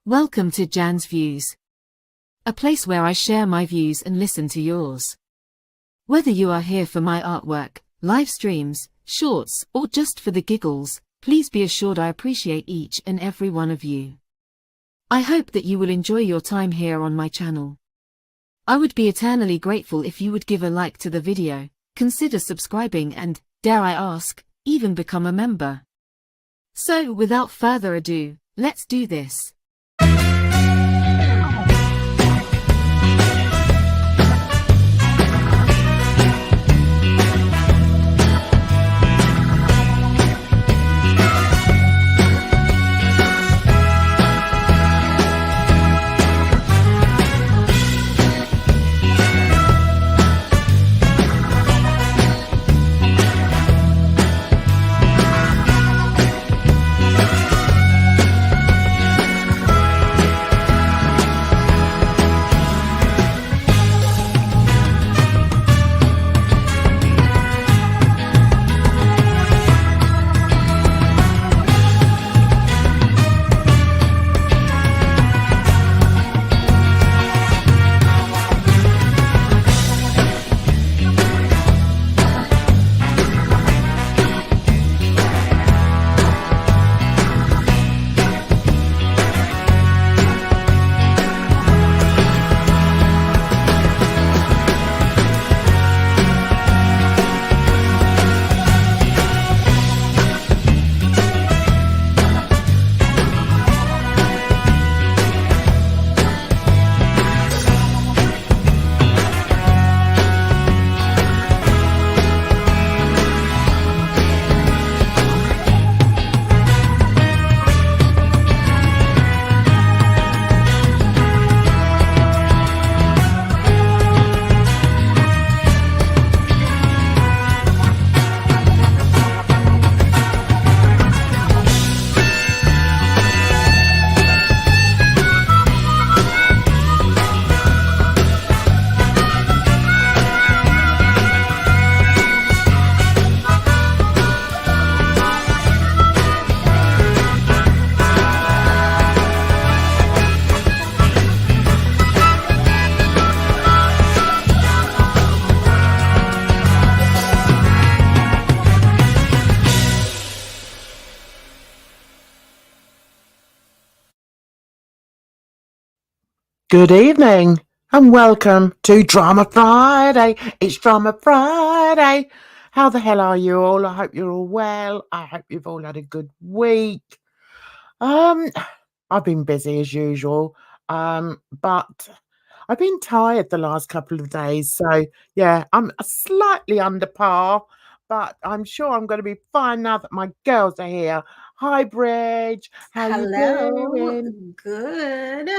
Welcome to Jan's Views, a place where I share my views and listen to yours. Whether you are here for my artwork, live streams, shorts, or just for the giggles, please be assured I appreciate each and every one of you. I hope that you will enjoy your time here on my channel. I would be eternally grateful if you would give a like to the video, consider subscribing and, dare I ask, even become a member. So without further ado, let's do this. Good evening and welcome to Drama Friday. It's Drama Friday. How the hell are you all? I hope you're all well. I hope you've all had a good week. I've been busy as usual, but I've been tired the last couple of days. So yeah, I'm slightly under par, but I'm sure I'm going to be fine now that my girls are here. Hi, Bridget. How you doing? Good.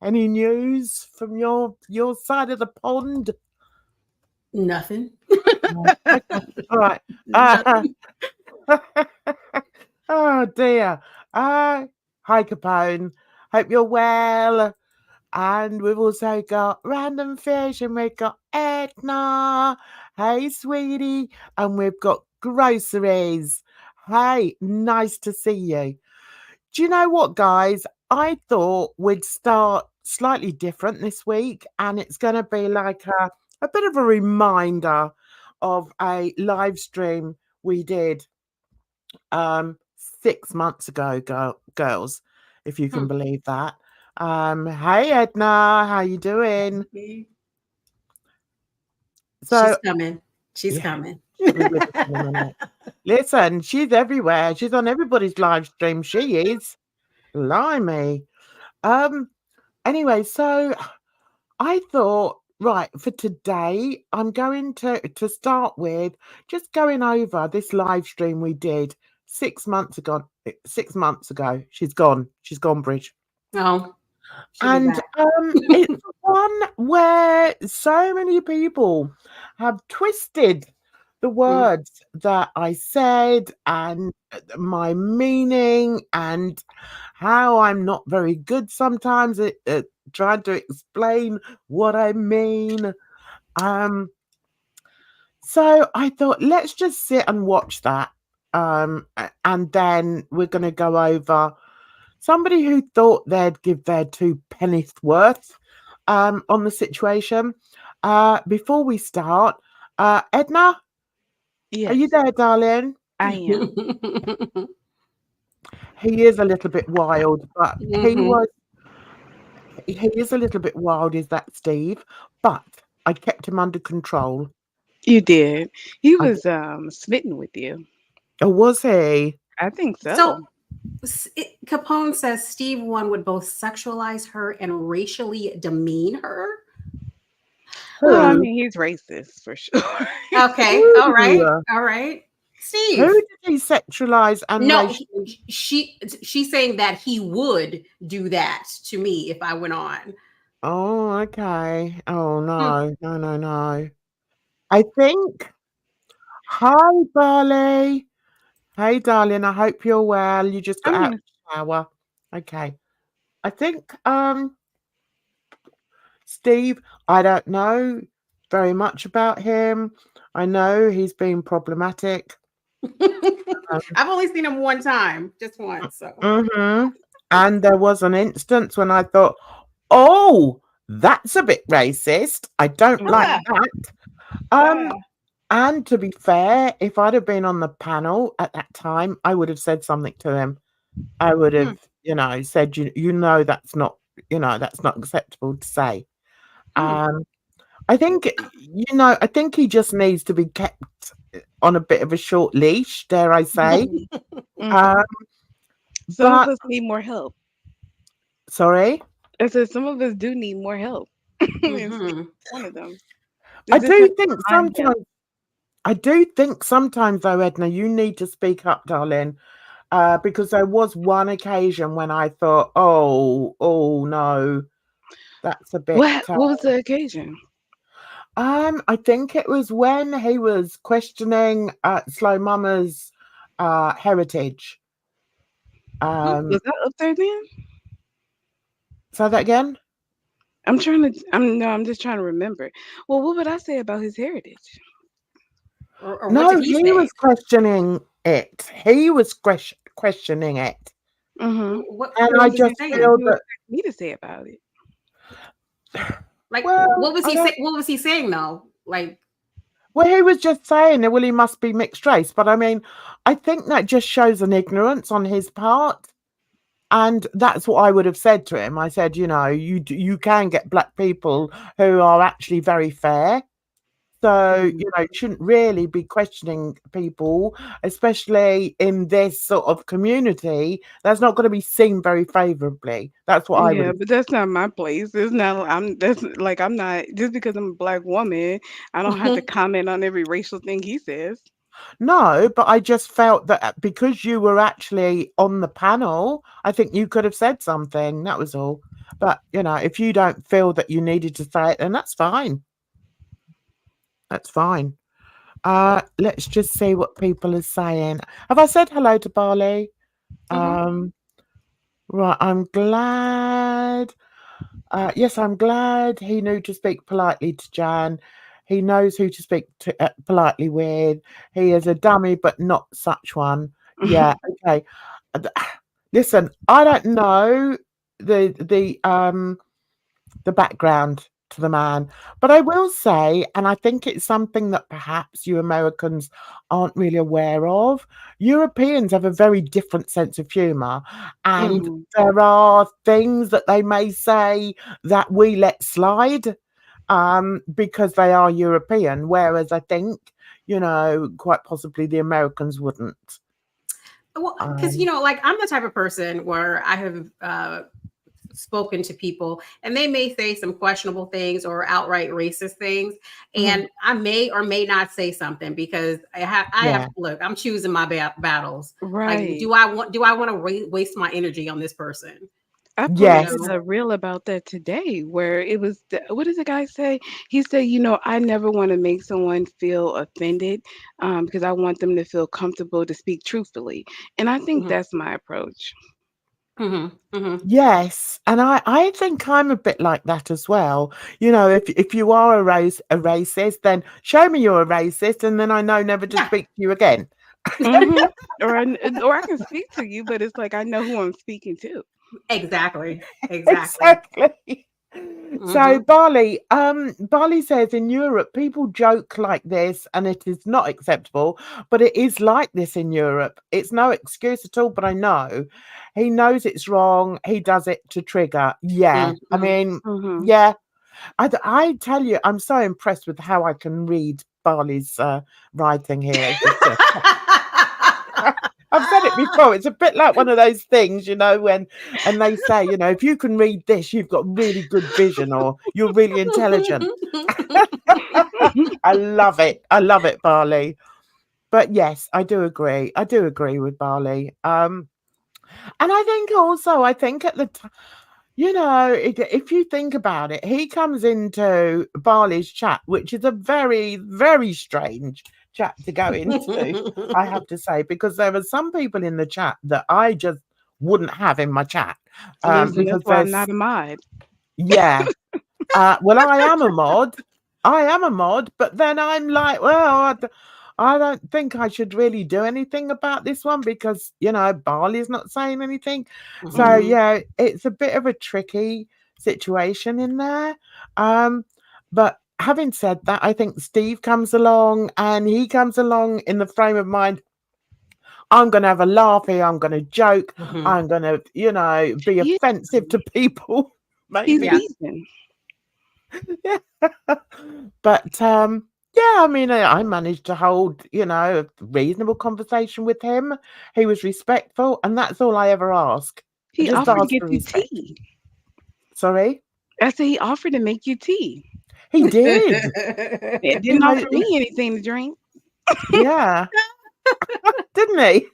Any news from your side of the pond? Nothing. Okay. All right. Oh dear. Hi Capone. Hope you're well. And we've also got Random Fish and we've got Edna. Hey sweetie. And we've got Groceries. Hey, nice to see you. Do you know what, guys? I thought we'd start slightly different this week, and it's going to be like a bit of a reminder of a live stream we did 6 months ago, girls, if you can believe that. Hey Edna, how you doing? So she's coming. She's coming. Listen, she's everywhere. She's on everybody's live stream. She is. Blimey. Anyway, so I thought, right, for today, I'm going to start with just going over this live stream we did 6 months ago. 6 months ago. She's gone, Bridge. Oh. And it's one where so many people have twisted the words that I said and my meaning and how I'm not very good sometimes at trying to explain what I mean. So I thought, let's just sit and watch that. And then we're going to go over somebody who thought they'd give their 2 pennies worth on the situation. Before we start, Edna, Yes, are you there, darling? I am. He is a little bit wild, but he is a little bit wild, is that Steve? But I kept him under control. You did. He I was smitten with you. Oh, was he? I think so. So Capone says Steve one would both sexualize her and racially demean her. Well, I Who? mean, he's racist for sure. Okay, all right. Steve. Who did he sexualize and No, racial- she's saying that he would do that to me if I went on. Oh, okay. Oh no. I think. Hi, Barley. Hey, darling. I hope you're well. You just got I'm out here. of the shower. Okay. I think Steve, I don't know very much about him. I know he's been problematic. I've only seen him one time, just once. So And there was an instance when I thought, oh, that's a bit racist. I don't like that. And to be fair, if I'd have been on the panel at that time, I would have said something to him. I would have, said, you know, that's not acceptable to say. I think, I think he just needs to be kept on a bit of a short leash, dare I say. Some of us need more help. Sorry? I said some of us do need more help. One of them. I do think sometimes though, Edna, you need to speak up, darling. Because there was one occasion when I thought, oh no, that's a bit. What was the occasion? I think it was when he was questioning Slow Mama's heritage. Was that up there then? Say that again. I'm just trying to remember. Well, what would I say about his heritage? Or No, what did he say? was questioning it. He was questioning it. What I just feel that me to say about it. Like, well, what was he saying? What was he saying though? Like, well, he was just saying, well, he must be mixed race. But I mean, I think that just shows an ignorance on his part. And that's what I would have said to him. I said, you can get black people who are actually very fair. So, you shouldn't really be questioning people, especially in this sort of community. That's not going to be seen very favorably. That's what I would. Yeah, but that's not my place. It's not. I'm not just because I'm a black woman. I don't have to comment on every racial thing he says. No, but I just felt that because you were actually on the panel, I think you could have said something. That was all. But if you don't feel that you needed to say it, then that's fine. That's fine. Let's just see what people are saying. Have I said hello to Barley? Right, I'm glad. Yes, I'm glad he knew to speak politely to Jan. He knows who to speak to politely with. He is a dummy, but not such one. Yeah, okay. Listen, I don't know the background to the man, but I will say, and I think it's something that perhaps you Americans aren't really aware of, Europeans have a very different sense of humor, and there are things that they may say that we let slide because they are European, whereas I think quite possibly the Americans wouldn't. Well, because like I'm the type of person where I have spoken to people and they may say some questionable things or outright racist things, and I may or may not say something because I have look, I'm choosing my battles. Right. Like, do I want to waste my energy on this person? I posted a reel about that today where it was, what does the guy say? He said, I never want to make someone feel offended because I want them to feel comfortable to speak truthfully. And I think that's my approach. Yes, and I think I'm a bit like that as well. If you are a racist, then show me you're a racist, and then I know never to speak to you again. Mhm. Or I can speak to you, but it's like I know who I'm speaking to. Exactly. Exactly. So Mhm. Barley says in Europe people joke like this and it is not acceptable, but it is like this in Europe. It's no excuse at all, but I know he knows it's wrong. He does it to trigger. Yeah. I Mhm. mean, Mhm. yeah. I tell you, I'm so impressed with how I can read Barley's writing here. It's just I've said it before. It's a bit like one of those things, when and they say, if you can read this, you've got really good vision or you're really intelligent. I love it. I love it, Barley. But yes, I do agree. I do agree with Barley. And I think at the time, if you think about it, he comes into Barley's chat, which is a very, very strange chat to go into, I have to say, because there are some people in the chat that I just wouldn't have in my chat. Listen, that's Because why I'm not a mod. yeah. Well, I am a mod. I am a mod, but then I'm like, well, I don't think I should really do anything about this one because, Barley's not saying anything. So, Mhm. yeah, it's a bit of a tricky situation in there. But having said that, I think Steve comes along and he comes along in the frame of mind, I'm going to have a laugh here. I'm going to joke. Mhm. I'm going to, be Yeah, offensive to people. he's Maybe. Yeah. decent. Yeah. But yeah, I mean, I managed to hold, a reasonable conversation with him. He was respectful, and that's all I ever ask. I He just offered to ask get for you respect. tea. Sorry, I said he offered to make you tea. he did. It He didn't offer made, me anything to drink. yeah, didn't he?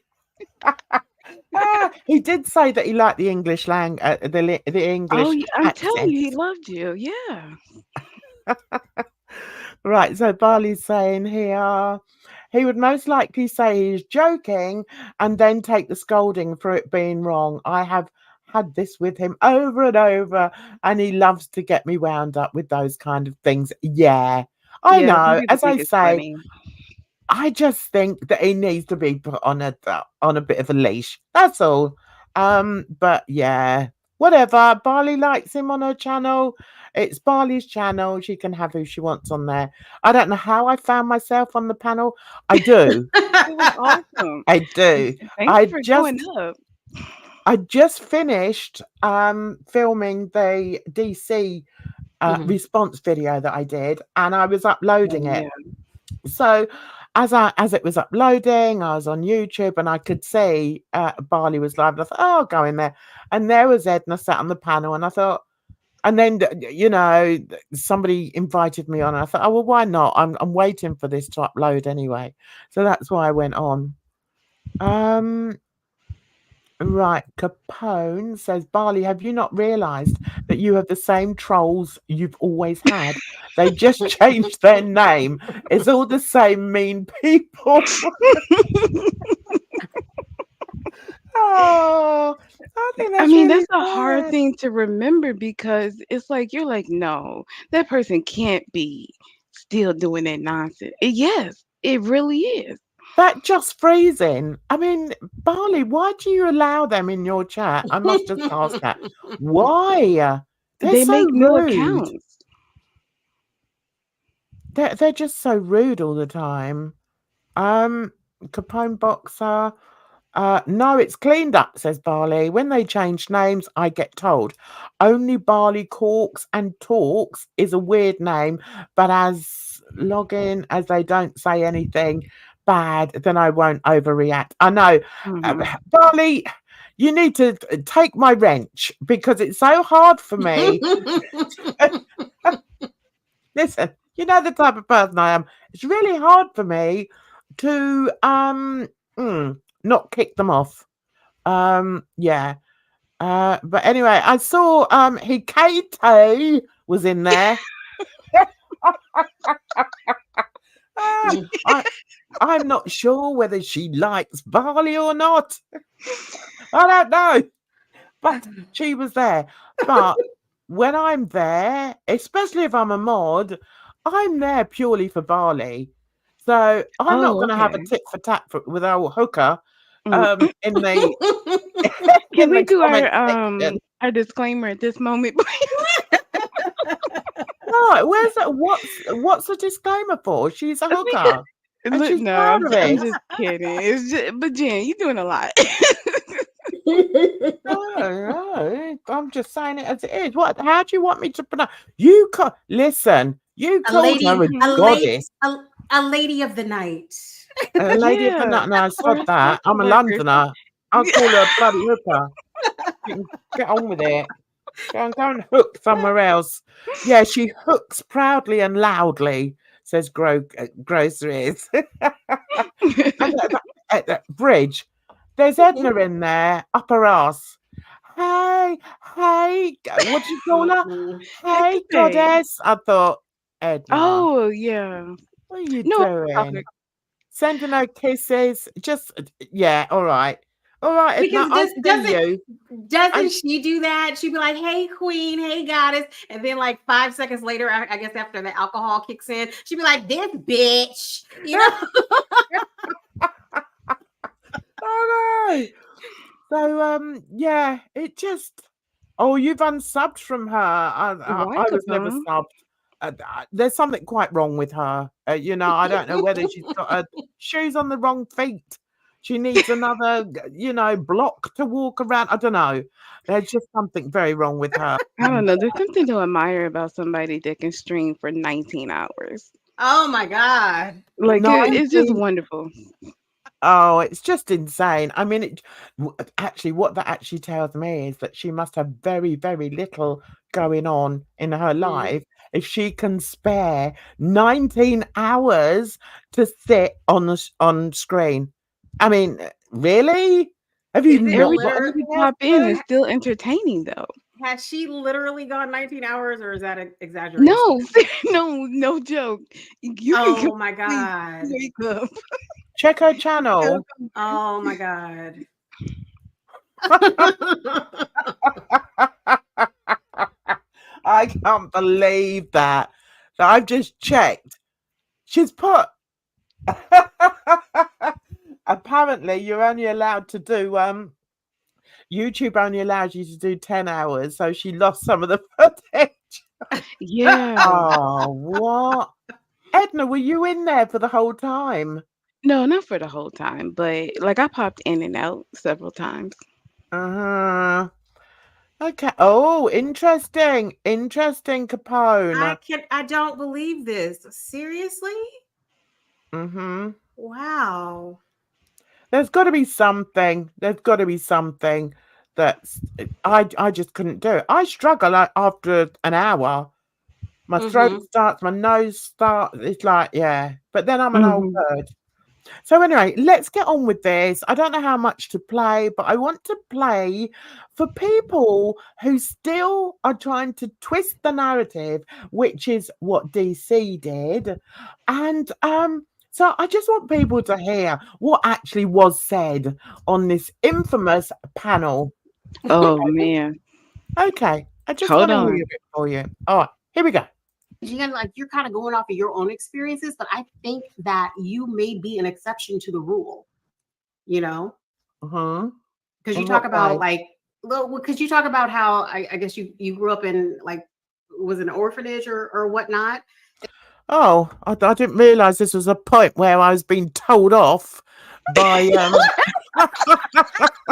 He did say that he liked the English the Oh, English I'm telling you, he accents. loved you. Yeah. Right, so Barley's saying here, he would most likely say he's joking and then take the scolding for it being wrong. I have had this with him over and over, and he loves to get me wound up with those kind of things. Yeah, I Yeah, some know. people As I think it's say, funny. I just think that he needs to be put on a bit of a leash. That's all. But yeah, whatever. Barley likes him on her channel. It's Barley's channel. She can have who she wants on there. I don't know how I found myself on the panel. I do. It was awesome. I do. Thank you I for just going up. I just finished filming the DC Mhm. response video that I did, and I was Oh, uploading it. yeah. So as it was uploading, I was on YouTube and I could see Barley was live. And I thought, oh, I'll go in there. And there was Edna sat on the panel, and I thought, and then somebody invited me on. And I thought, oh well, why not? I'm waiting for this to upload anyway. So that's why I went on. Right, Capone says, Barley, have you not realised that you have the same trolls you've always had? They just changed their name. It's all the same mean people. Oh, I think I that's mean, really that's a hard sad. thing to remember because it's like you're like, no, that person can't be still doing that nonsense. Yes, it really is. That just freezing. I mean, Barley, why do you allow them in your chat? I must just ask that. Why? They're They so make new rude. accounts. They're just so rude all the time. Capone Boxer. No, it's cleaned up, says Barley. When they change names, I get told. Only Barley Corks and Talks is a weird name, but as login as they don't say anything bad, then I won't overreact. I know. Mhm. Barley, you need to take my wrench because it's so hard for me. Listen, you know the type of person I am. It's really hard for me to not kick them off. Yeah. But anyway, I saw Hikato was in there. Ah, I'm not sure whether she likes Barley or not. I don't know. But she was there. But when I'm there, especially if I'm a mod, I'm there purely for Barley. So I'm not Oh, going to have a okay. tit for tat with our hooker Mm. in the Can in we the do comment section. our disclaimer at this moment, please? Right, where's that? What's the disclaimer for? She's a hooker, and Look, she's no, proud of I'm it. just kidding. It's just, but Jen, you're doing a lot. Oh, I'm just saying it as it is. What? How do you want me to pronounce? You listen. You A called lady, her a goddess, a lady of the night. a lady of the Yeah, night. No, I or said a that. I'm a social worker. Londoner. I'll call her a bloody hooker. You can get on with it. Go and hook somewhere else. Yeah, she hooks proudly and loudly, says Groceries. And Bridge, there's Edna in there, up her ass. Hey, what do you call her? Hey, Hey. goddess. I thought, Edna, Oh, yeah. what are you No, doing? Sending her kisses. Just, yeah, all right. All right, Edna, Because I'll see you. doesn't she do that? She'd be like, "Hey, queen, hey, goddess," and then like 5 seconds later, I guess after the alcohol kicks in, she'd be like, "This bitch," you know. Oh no. So yeah, it just you've unsubbed from her. I was never welcome. subbed. There's something quite wrong with her. I don't know whether she's got her shoes on the wrong feet. She needs another, block to walk around. I don't know. There's just something very wrong with her. I don't know. There's something to admire about somebody that can stream for 19 hours. Oh my god! Like it's just 19 wonderful. Oh, it's just insane. I mean, actually, what that actually tells me is that she must have very, very little going on in her life if she can spare 19 hours to sit on screen. I mean, really? Have you Is it not Every got literally? time you anything else pop to in do? is still entertaining, though. Has she literally gone 19 hours, or is that an exaggeration? No, no joke. You can Oh my completely god! wake up. Check her channel. Oh my god! I can't believe that. So I've just checked. She's put. Apparently, you're only allowed to do YouTube only allows you to do 10 hours, so she lost some of the footage. Yeah. Oh, what? Edna, were you in there for the whole time? No, not for the whole time, but like I popped in and out several times. Uh-huh. Okay. Oh, interesting. Interesting, Capone. I don't believe this. Seriously? Mm-hmm. Wow. There's got to be something. There's got to be something that's I just couldn't do it. I struggle after an hour. My throat starts, my nose starts. It's like, yeah. But then I'm an old Mhm. bird. So anyway, let's get on with this. I don't know how much to play, but I want to play for people who still are trying to twist the narrative, which is what DC did. And so I just want people to hear what actually was said on this infamous panel. Oh man. Okay, I just Hold want to hear on. it for you. All right, here we go. Jen, like you're kind of going off of your own experiences, but I think that you may be an exception to the rule, you know? Uh-huh. Because you In talk what about way? like, well, because you talk about how I guess you grew up in like was an orphanage or whatnot. Oh, I didn't realise this was a point where I was being told off by But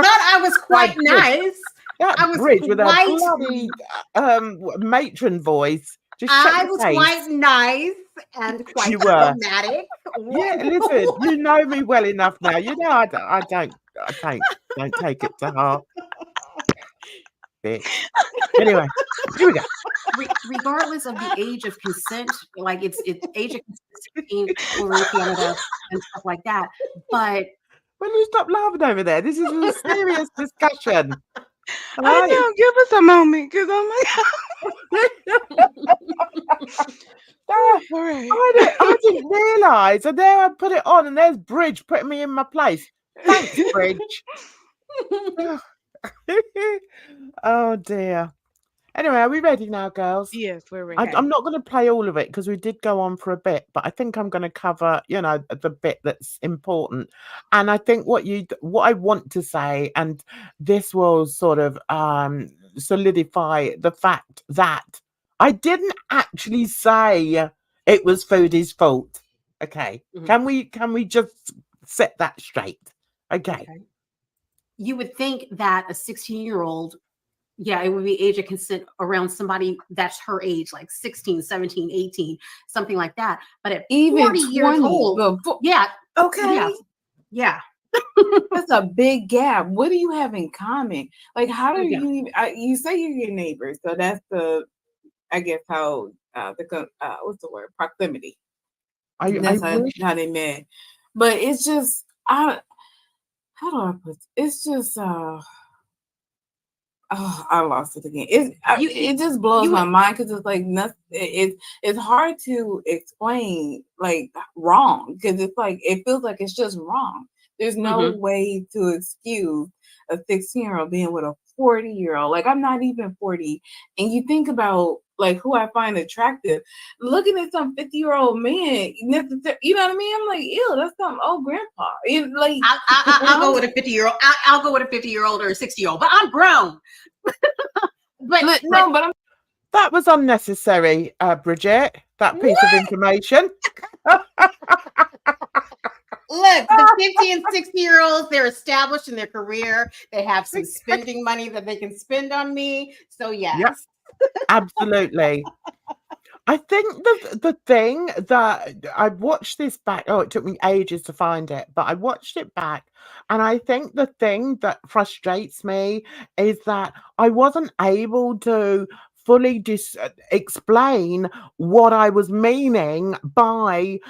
I was quite nice. that I was Bridge with a quite bloody matron voice. Just shut I your was face. quite nice and quite You were. diplomatic. Yeah, listen, you know me well enough now. You know I don't take it to heart. Bitch. Anyway, here we go. Regardless of the age of consent, like it's age of consent 16 over in Canada and stuff like that. But Will you stop laughing over there? This is a serious discussion. I Right? know. Give us a moment, because I'm like, all right. I didn't realise, and there I put it on, and there's Bridge putting me in my place. Thanks, Bridge. Oh dear. Anyway, are we ready now, girls? Yes, we're ready. I'm not going to play all of it because we did go on for a bit, but I think I'm going to cover, you know, the bit that's important. And I think what I want to say, and this will sort of solidify the fact that I didn't actually say it was Foodie's fault. Okay, can we just set that straight? Okay. You would think that a 16-year-old, yeah, it would be age of consent around somebody that's her age, like 16, 17, 18, something like that. But at Even 40 years 20 old, before. yeah, Okay. yeah. That's a big gap. What do you have in common? Like, how do Yeah. you even, you say you're your neighbors, so that's the, I guess, how what's the word, proximity. That's how they met. But it's just, how do I put it? It's just oh, I lost it again. It just blows my mind because it's like nothing. It's hard to explain like wrong because it's like it feels like it's just wrong. There's no way to excuse a 16-year-old being with a 40-year-old. Like, I'm not even 40, and you think about like who I find attractive. Looking at some 50-year-old man, you know what I mean? I'm like, ew, that's some old grandpa. Like, I'll go with a 50-year-old. I'll go with a 50-year-old or a 60-year-old, but I'm grown. but that was unnecessary, Bridget. That piece of information. Look, the 50 and 60-year-olds, they're established in their career. They have some spending money that they can spend on me. So yes. Yep. Absolutely. I think the thing that I watched this back, it took me ages to find it, but I watched it back, and I think the thing that frustrates me is that I wasn't able to fully explain what I was meaning by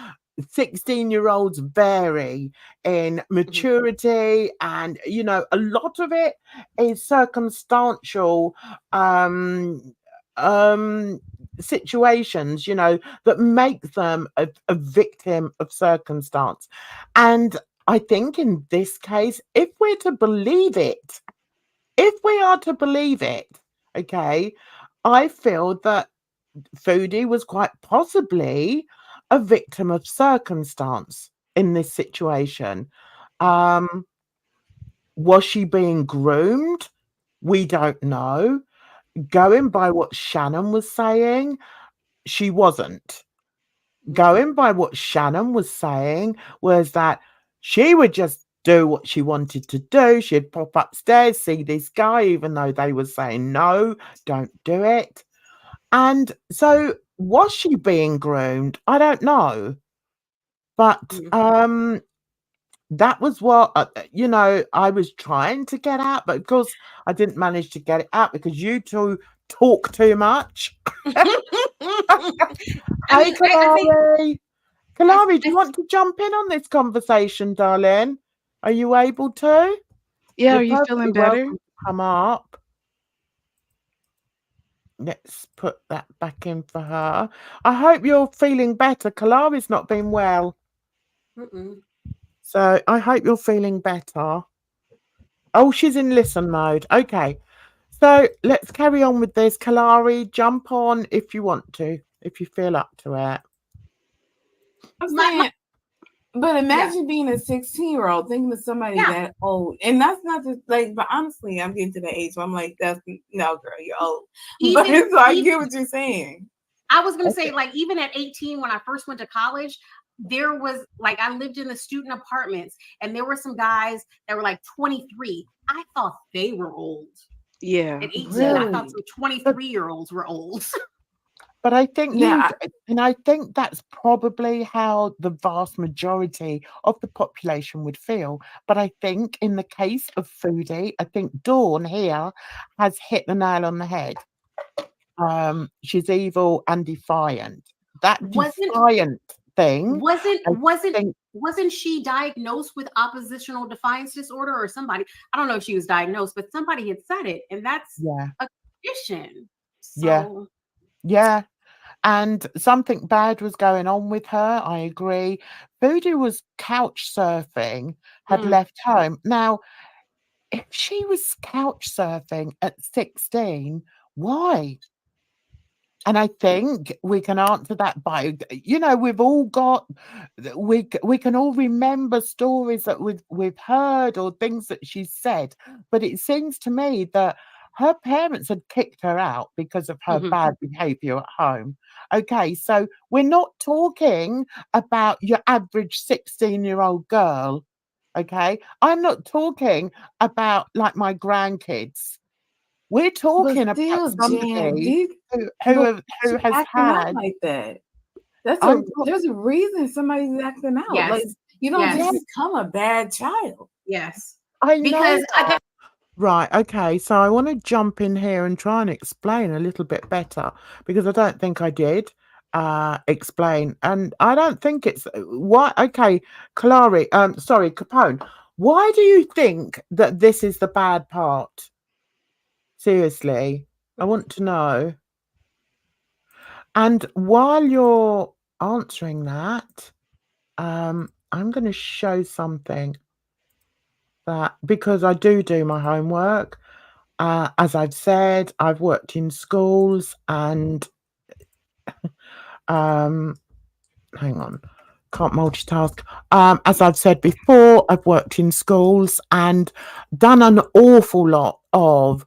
16-year-olds vary in maturity, and you know, a lot of it is circumstantial situations, you know, that make them a victim of circumstance. And I think in this case, if we are to believe it, okay, I feel that Foodie was quite possibly a victim of circumstance in this situation. Was she being groomed? We don't know. Going by what Shannon was saying, she wasn't. Going by what Shannon was saying was that she would just do what she wanted to do. She'd pop upstairs, see this guy, even though they were saying, no, don't do it. And so was she being groomed? I don't know. But that was what, you know, I was trying to get at. But of course, I didn't manage to get it out because you two talk too much. Hey, Kalari. Kalari, do you want to jump in on this conversation, darling? Are you able to? Yeah, You're are you feeling perfectly better? welcome to come up. Let's put that back in for her. I hope you're feeling better. Kalari's not been well. So I hope you're feeling better. Oh, she's in listen mode. Okay. So let's carry on with this. Kalari, jump on if you want to, if you feel up to it. I'm saying, but imagine being a 16-year-old thinking of somebody that old, and that's not just like. But honestly, I'm getting to the age where I'm like, "That's no, girl, you're old." But so I get what you're saying. I was gonna say, like, even at 18, when I first went to college, there was like I lived in the student apartments, and there were some guys that were like 23. I thought they were old. Yeah, at 18, I thought some 23-year-olds were old. But I think and I think that's probably how the vast majority of the population would feel. But I think in the case of Foodie, I think Dawn here has hit the nail on the head. She's evil and defiant. That defiant thing wasn't she diagnosed with oppositional defiance disorder or somebody? I don't know if she was diagnosed, but somebody had said it, and that's a condition. So yeah. And something bad was going on with her. I agree. Foodie was couch surfing, had left home. Now, if she was couch surfing at 16, Why? And I think we can answer that by, we've all got, we can all remember stories that we've heard or things that she said. But it seems to me that her parents had kicked her out because of her bad behavior at home. Okay, so we're not talking about your average 16-year-old girl. Okay, I'm not talking about like my grandkids. We're talking about somebody who has had like that. There's a reason somebody's acting out. Yes. Like you don't just become a bad child. Yes. I Because know. Right, okay, so I want to jump in here and try and explain a little bit better because I don't think I did explain, and I don't think it's why. Okay, Capone, why do you think that this is the bad part? Seriously, I want to know. And while you're answering that, I'm going to show something that, because I do my homework. As I've said, I've worked in schools and hang on, can't multitask. As I've said before, I've worked in schools and done an awful lot of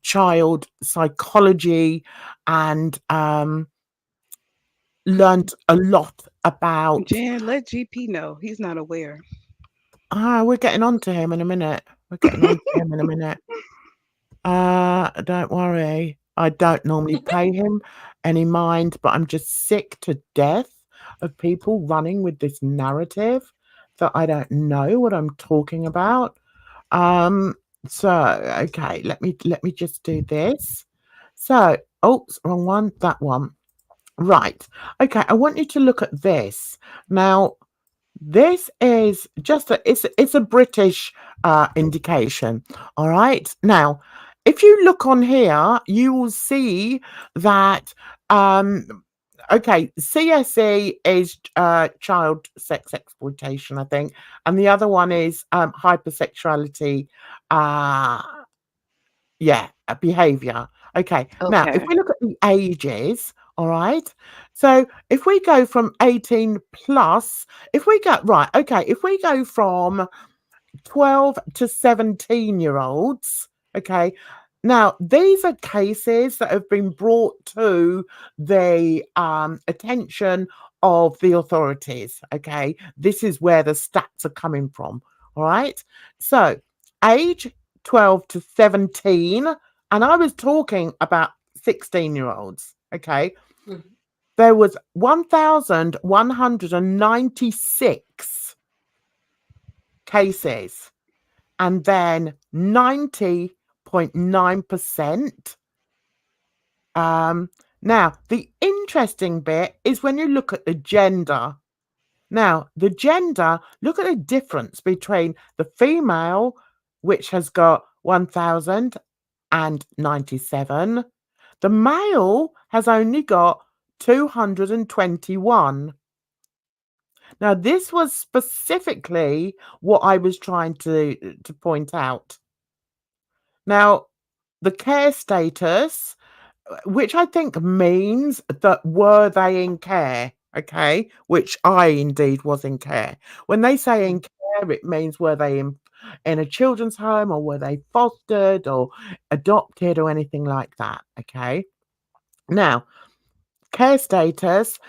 child psychology and learned a lot about. Jan, let GP know he's not aware. We're getting on to him in a minute. Don't worry. I don't normally pay him any mind, but I'm just sick to death of people running with this narrative that I don't know what I'm talking about. So okay, let me just do this. So, oops, wrong one, that one. Right. Okay, I want you to look at this. Now, this is just it's a British indication. All right. Now, if you look on here, you will see that okay, CSE is child sex exploitation, I think, and the other one is hypersexuality behavior. Okay. Now, if we look at the ages, all right. So if we go from 18 plus, if we go from 12 to 17-year-olds, okay. Now, these are cases that have been brought to the attention of the authorities, okay. This is where the stats are coming from, all right. So age 12 to 17, and I was talking about 16-year-olds, okay. There was 1,196 cases, and then 90.9%. Now, the interesting bit is when you look at the gender. Now, the gender, look at the difference between the female, which has got 1,097. The male has only got 221. Now, this was specifically what I was trying to point out. Now, the care status, which I think means that were they in care, okay, which I indeed was in care. When they say in care, it means were they in a children's home or were they fostered or adopted or anything like that, okay. Now, care status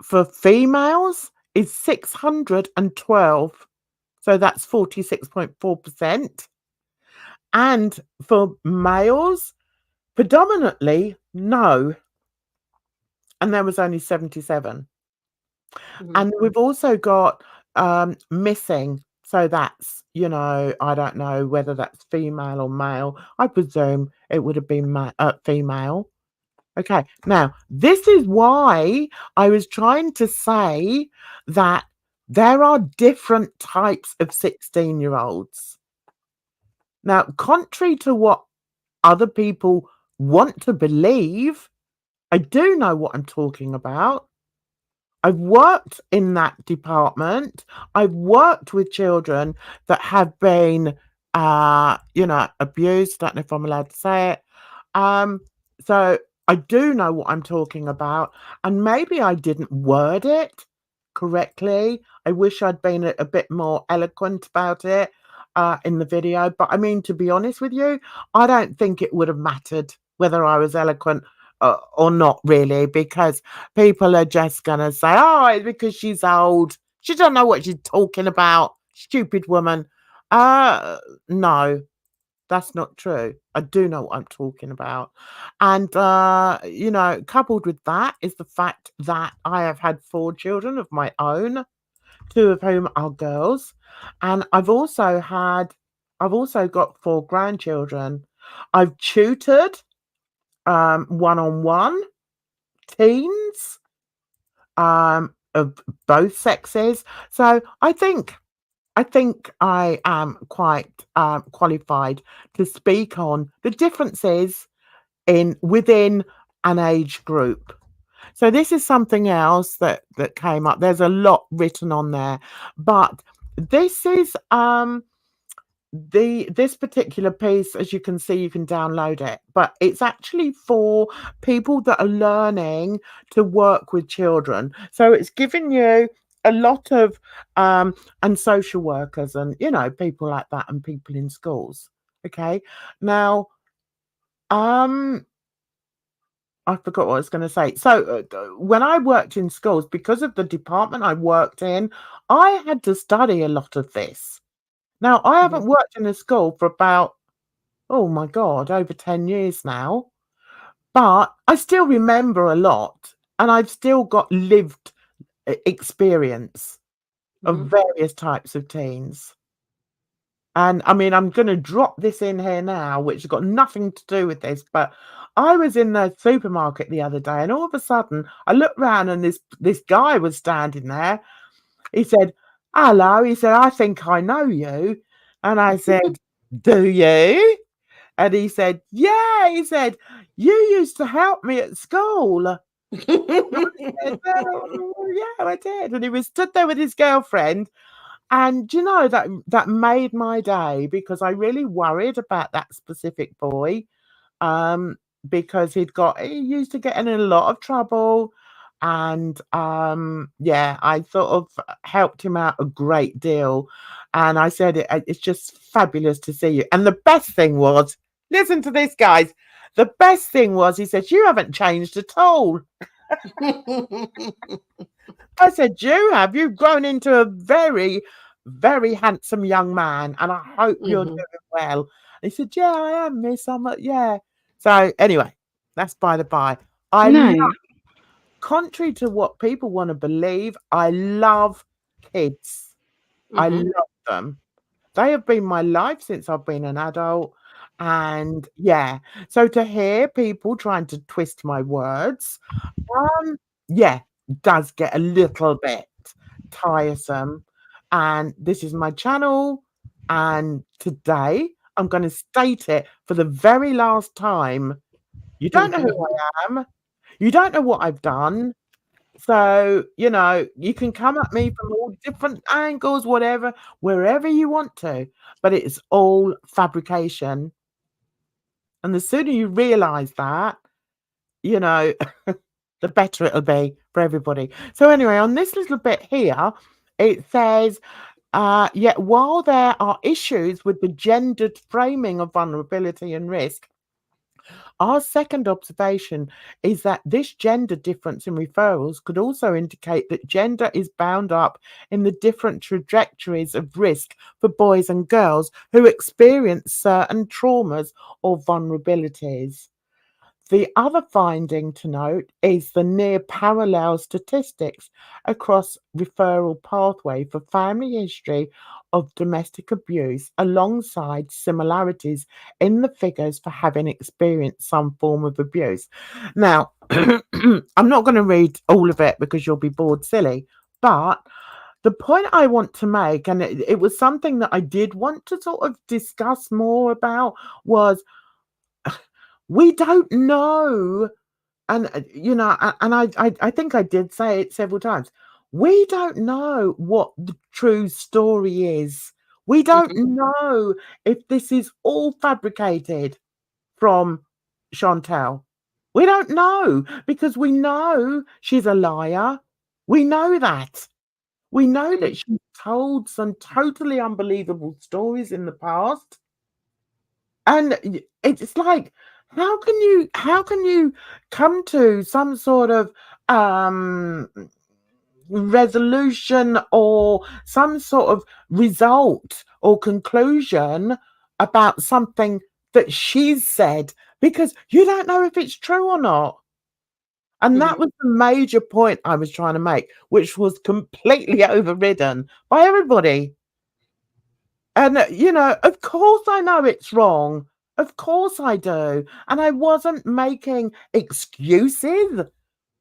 for females is 612, so that's 46.4%. And for males, predominantly no, and there was only 77. And we've also got missing, so that's, I don't know whether that's female or male. I presume it would have been female. Okay, now this is why I was trying to say that there are different types of 16-year-olds. Now, contrary to what other people want to believe, I do know what I'm talking about. I've worked in that department. I've worked with children that have been abused. Don't know if I'm allowed to say it. So I do know what I'm talking about, and maybe I didn't word it correctly. I wish I'd been a bit more eloquent about it in the video. But I mean, to be honest with you, I don't think it would have mattered whether I was eloquent or not, really, because people are just gonna say, "Oh, it's because she's old. She don't know what she's talking about. Stupid woman." No, that's not true. I do know what I'm talking about. And, coupled with that is the fact that I have had 4 children of my own, 2 of whom are girls. And I've also got 4 grandchildren. I've tutored one-on-one teens of both sexes. So I think I am quite qualified to speak on the differences within an age group. So this is something else that came up. There's a lot written on there, but this is this particular piece, as you can see, you can download it, but it's actually for people that are learning to work with children. So it's giving you a lot of and social workers and people like that and people in schools. Okay, now I forgot what I was going to say. So when I worked in schools, because of the department I worked in, I had to study a lot of this. Now, I haven't worked in a school for about, oh my God, over 10 years now, but I still remember a lot, and I've still got lived experience of various types of teens. And I mean, I'm going to drop this in here now, which has got nothing to do with this, but I was in the supermarket the other day, and all of a sudden I looked around and this guy was standing there. He said, "Hello," he said, "I think I know you." And I said, "Do you?" And he said, "Yeah." He said, "You used to help me at school." I said, "Oh, yeah, I did." And he was stood there with his girlfriend. And that made my day, because I really worried about that specific boy, because he used to get in a lot of trouble. And I sort of helped him out a great deal. And I said, it's just fabulous to see you. And the best thing was, listen to this, guys. The best thing was, he said, "You haven't changed at all." I said, "You have. You've grown into a very, very handsome young man, and I hope you're doing well." He said, "Yeah, I am, miss. Yeah." So anyway, that's by the by. Nice. Contrary to what people want to believe, I love kids. I love them. They have been my life since I've been an adult. And yeah, so to hear people trying to twist my words, does get a little bit tiresome. And this is my channel, and today I'm going to state it for the very last time. You don't know who I am. You don't know what I've done. So, you can come at me from all different angles, whatever, wherever you want to, but it's all fabrication. And the sooner you realize that, the better it'll be for everybody. So anyway, on this little bit here, it says, yet while there are issues with the gendered framing of vulnerability and risk, our second observation is that this gender difference in referrals could also indicate that gender is bound up in the different trajectories of risk for boys and girls who experience certain traumas or vulnerabilities. The other finding to note is the near parallel statistics across referral pathway for family history of domestic abuse, alongside similarities in the figures for having experienced some form of abuse. Now, I'm not going to read all of it because you'll be bored silly, but the point I want to make, and it was something that I did want to sort of discuss more about, was we don't know. And I think I did say it several times. We don't know what the true story is. We don't know if this is all fabricated from Chantal. We don't know because we know she's a liar. We know that. We know that she's told some totally unbelievable stories in the past. And it's like, how can you come to some sort of resolution or some sort of result or conclusion about something that she's said, because you don't know if it's true or not. And that was the major point I was trying to make, which was completely overridden by everybody. And, of course I know it's wrong. Of course I do. And I wasn't making excuses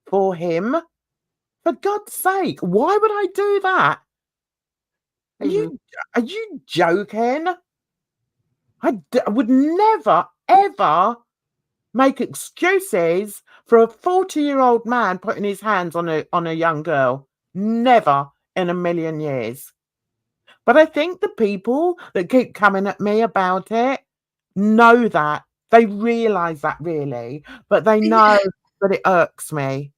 for him. For God's sake, why would I do that? Are you joking? I would never, ever make excuses for a 40-year-old man putting his hands on a young girl. Never in a million years. But I think the people that keep coming at me about it know that. They realize that, really, but they know that it irks me.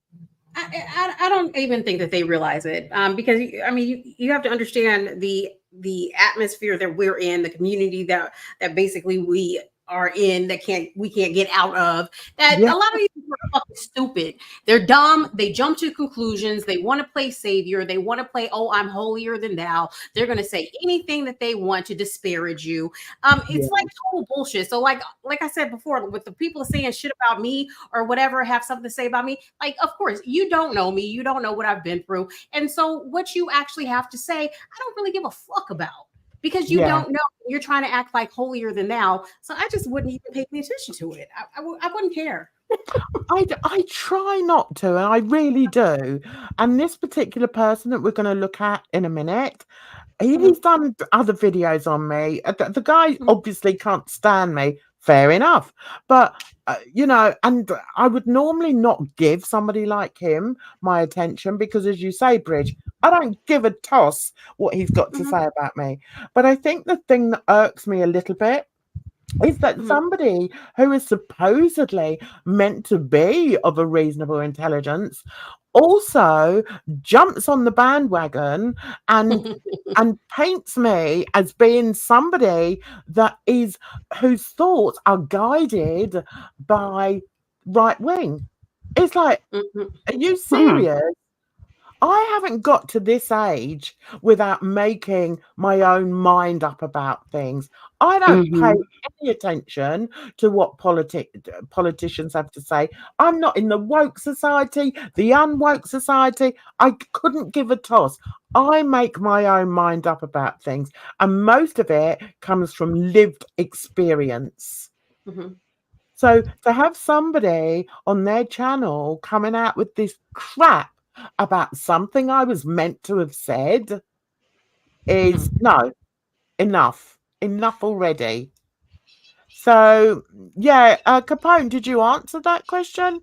I don't even think that they realize it, because I mean you have to understand the atmosphere that we're in, the community that basically we are in, that we can't get out of. That a lot of these people are fucking stupid. They're dumb. They jump to conclusions. They want to play savior. They want to play, oh, I'm holier than thou. They're going to say anything that they want to disparage you. It's like total bullshit. So like I said before, with the people saying shit about me or whatever, have something to say about me, like, of course, you don't know me. You don't know what I've been through. And so what you actually have to say, I don't really give a fuck about. Because you don't know, you're trying to act like holier than thou. So I just wouldn't even pay any attention to it. I wouldn't care. I try not to, and I really do. And this particular person that we're going to look at in a minute, he's done other videos on me. The guy obviously can't stand me. Fair enough. But, and I would normally not give somebody like him my attention because, as you say, Bridge, I don't give a toss what he's got to say about me. But I think the thing that irks me a little bit is that somebody who is supposedly meant to be of a reasonable intelligence also jumps on the bandwagon and paints me as being somebody whose thoughts are guided by right wing. It's like, are you serious? I haven't got to this age without making my own mind up about things. I don't pay any attention to what politicians have to say. I'm not in the woke society, the unwoke society. I couldn't give a toss. I make my own mind up about things, and most of it comes from lived experience. So to have somebody on their channel coming out with this crap about something I was meant to have said is no, enough already. So yeah, Capone, did you answer that question?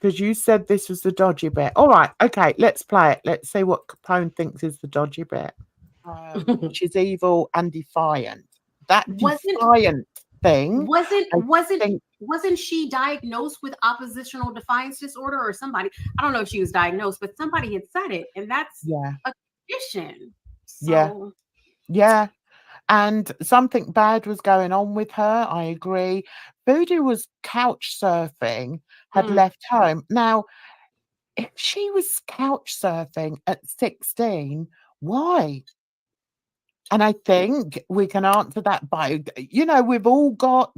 Because you said this was the dodgy bit. All right, okay, let's play it. Let's see what Capone thinks is the dodgy bit. She's evil and defiant. That defiant thing. Wasn't she diagnosed with oppositional defiance disorder or somebody? I don't know if she was diagnosed, but somebody had said it, and that's a condition. So. Yeah. And something bad was going on with her. I agree. Voodoo was couch surfing, had left home. Now, if she was couch surfing at 16, why? And I think we can answer that by, we've all got,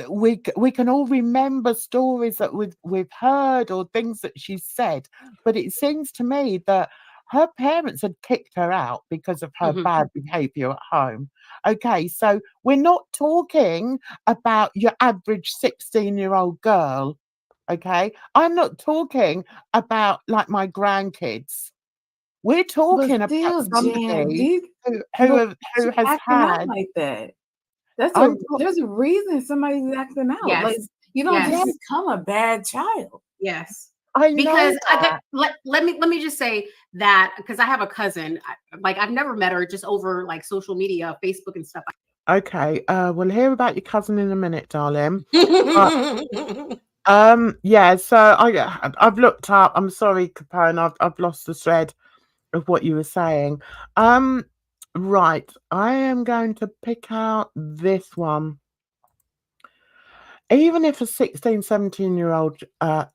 we can all remember stories that we've heard or things that she said. But it seems to me that her parents had kicked her out because of her bad behavior at home. Okay, so we're not talking about your average 16-year-old girl. Okay, I'm not talking about like my grandkids. We're talking about somebody who has had like that. There's a reason somebody's acting out. Yes. Like, you don't just become a bad child. Yes. I know because that. let me just say that because I have a cousin, like I've never met her, just over like social media, Facebook and stuff. Okay, we'll hear about your cousin in a minute, darling. But Yeah, so I've looked up. I'm sorry, Capone, I've lost the thread of what you were saying. Right, I am going to pick out this one. Even if a 16, 17-year-old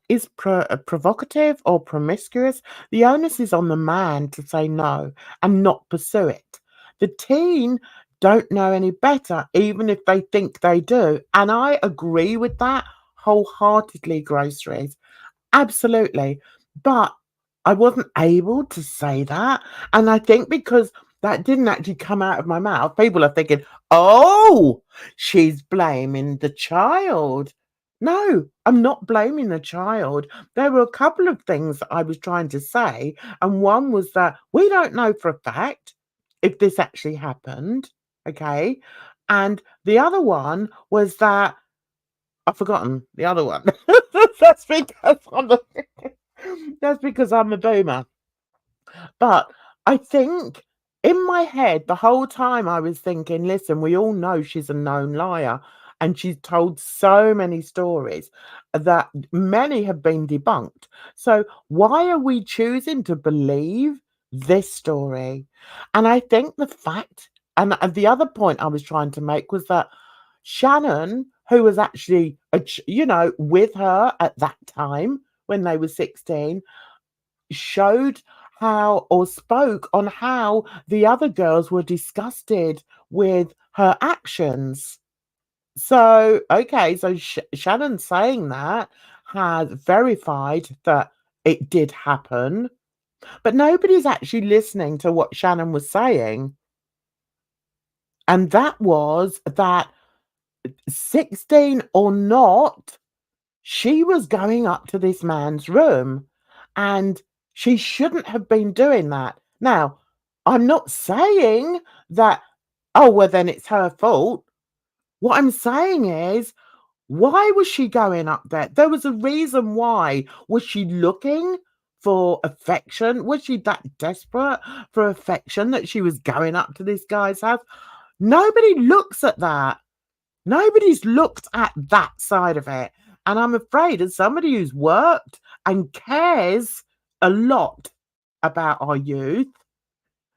is provocative or promiscuous, the onus is on the man to say no and not pursue it. The teen don't know any better, even if they think they do. And I agree with that wholeheartedly, Groceries. Absolutely. But I wasn't able to say that. And I think because that didn't actually come out of my mouth, people are thinking, oh, she's blaming the child. No, I'm not blaming the child. There were a couple of things that I was trying to say. And one was that we don't know for a fact if this actually happened. Okay. And the other one was that I've forgotten the other one. That's because I'm a boomer. But I think in my head, the whole time I was thinking, listen, we all know she's a known liar. And she's told so many stories that many have been debunked. So why are we choosing to believe this story? And I think the fact, and the other point I was trying to make was that Shannon, who was actually, with her at that time when they were 16, showed how or spoke on how the other girls were disgusted with her actions. So, okay, so Shannon saying that has verified that it did happen, but nobody's actually listening to what Shannon was saying. And that was that 16 or not, she was going up to this man's room and she shouldn't have been doing that. Now, I'm not saying that, oh, well, then it's her fault. What I'm saying is, why was she going up there? There was a reason why. Was she looking for affection? Was she that desperate for affection that she was going up to this guy's house? Nobody looks at that. Nobody's looked at that side of it. And I'm afraid as somebody who's worked and cares a lot about our youth,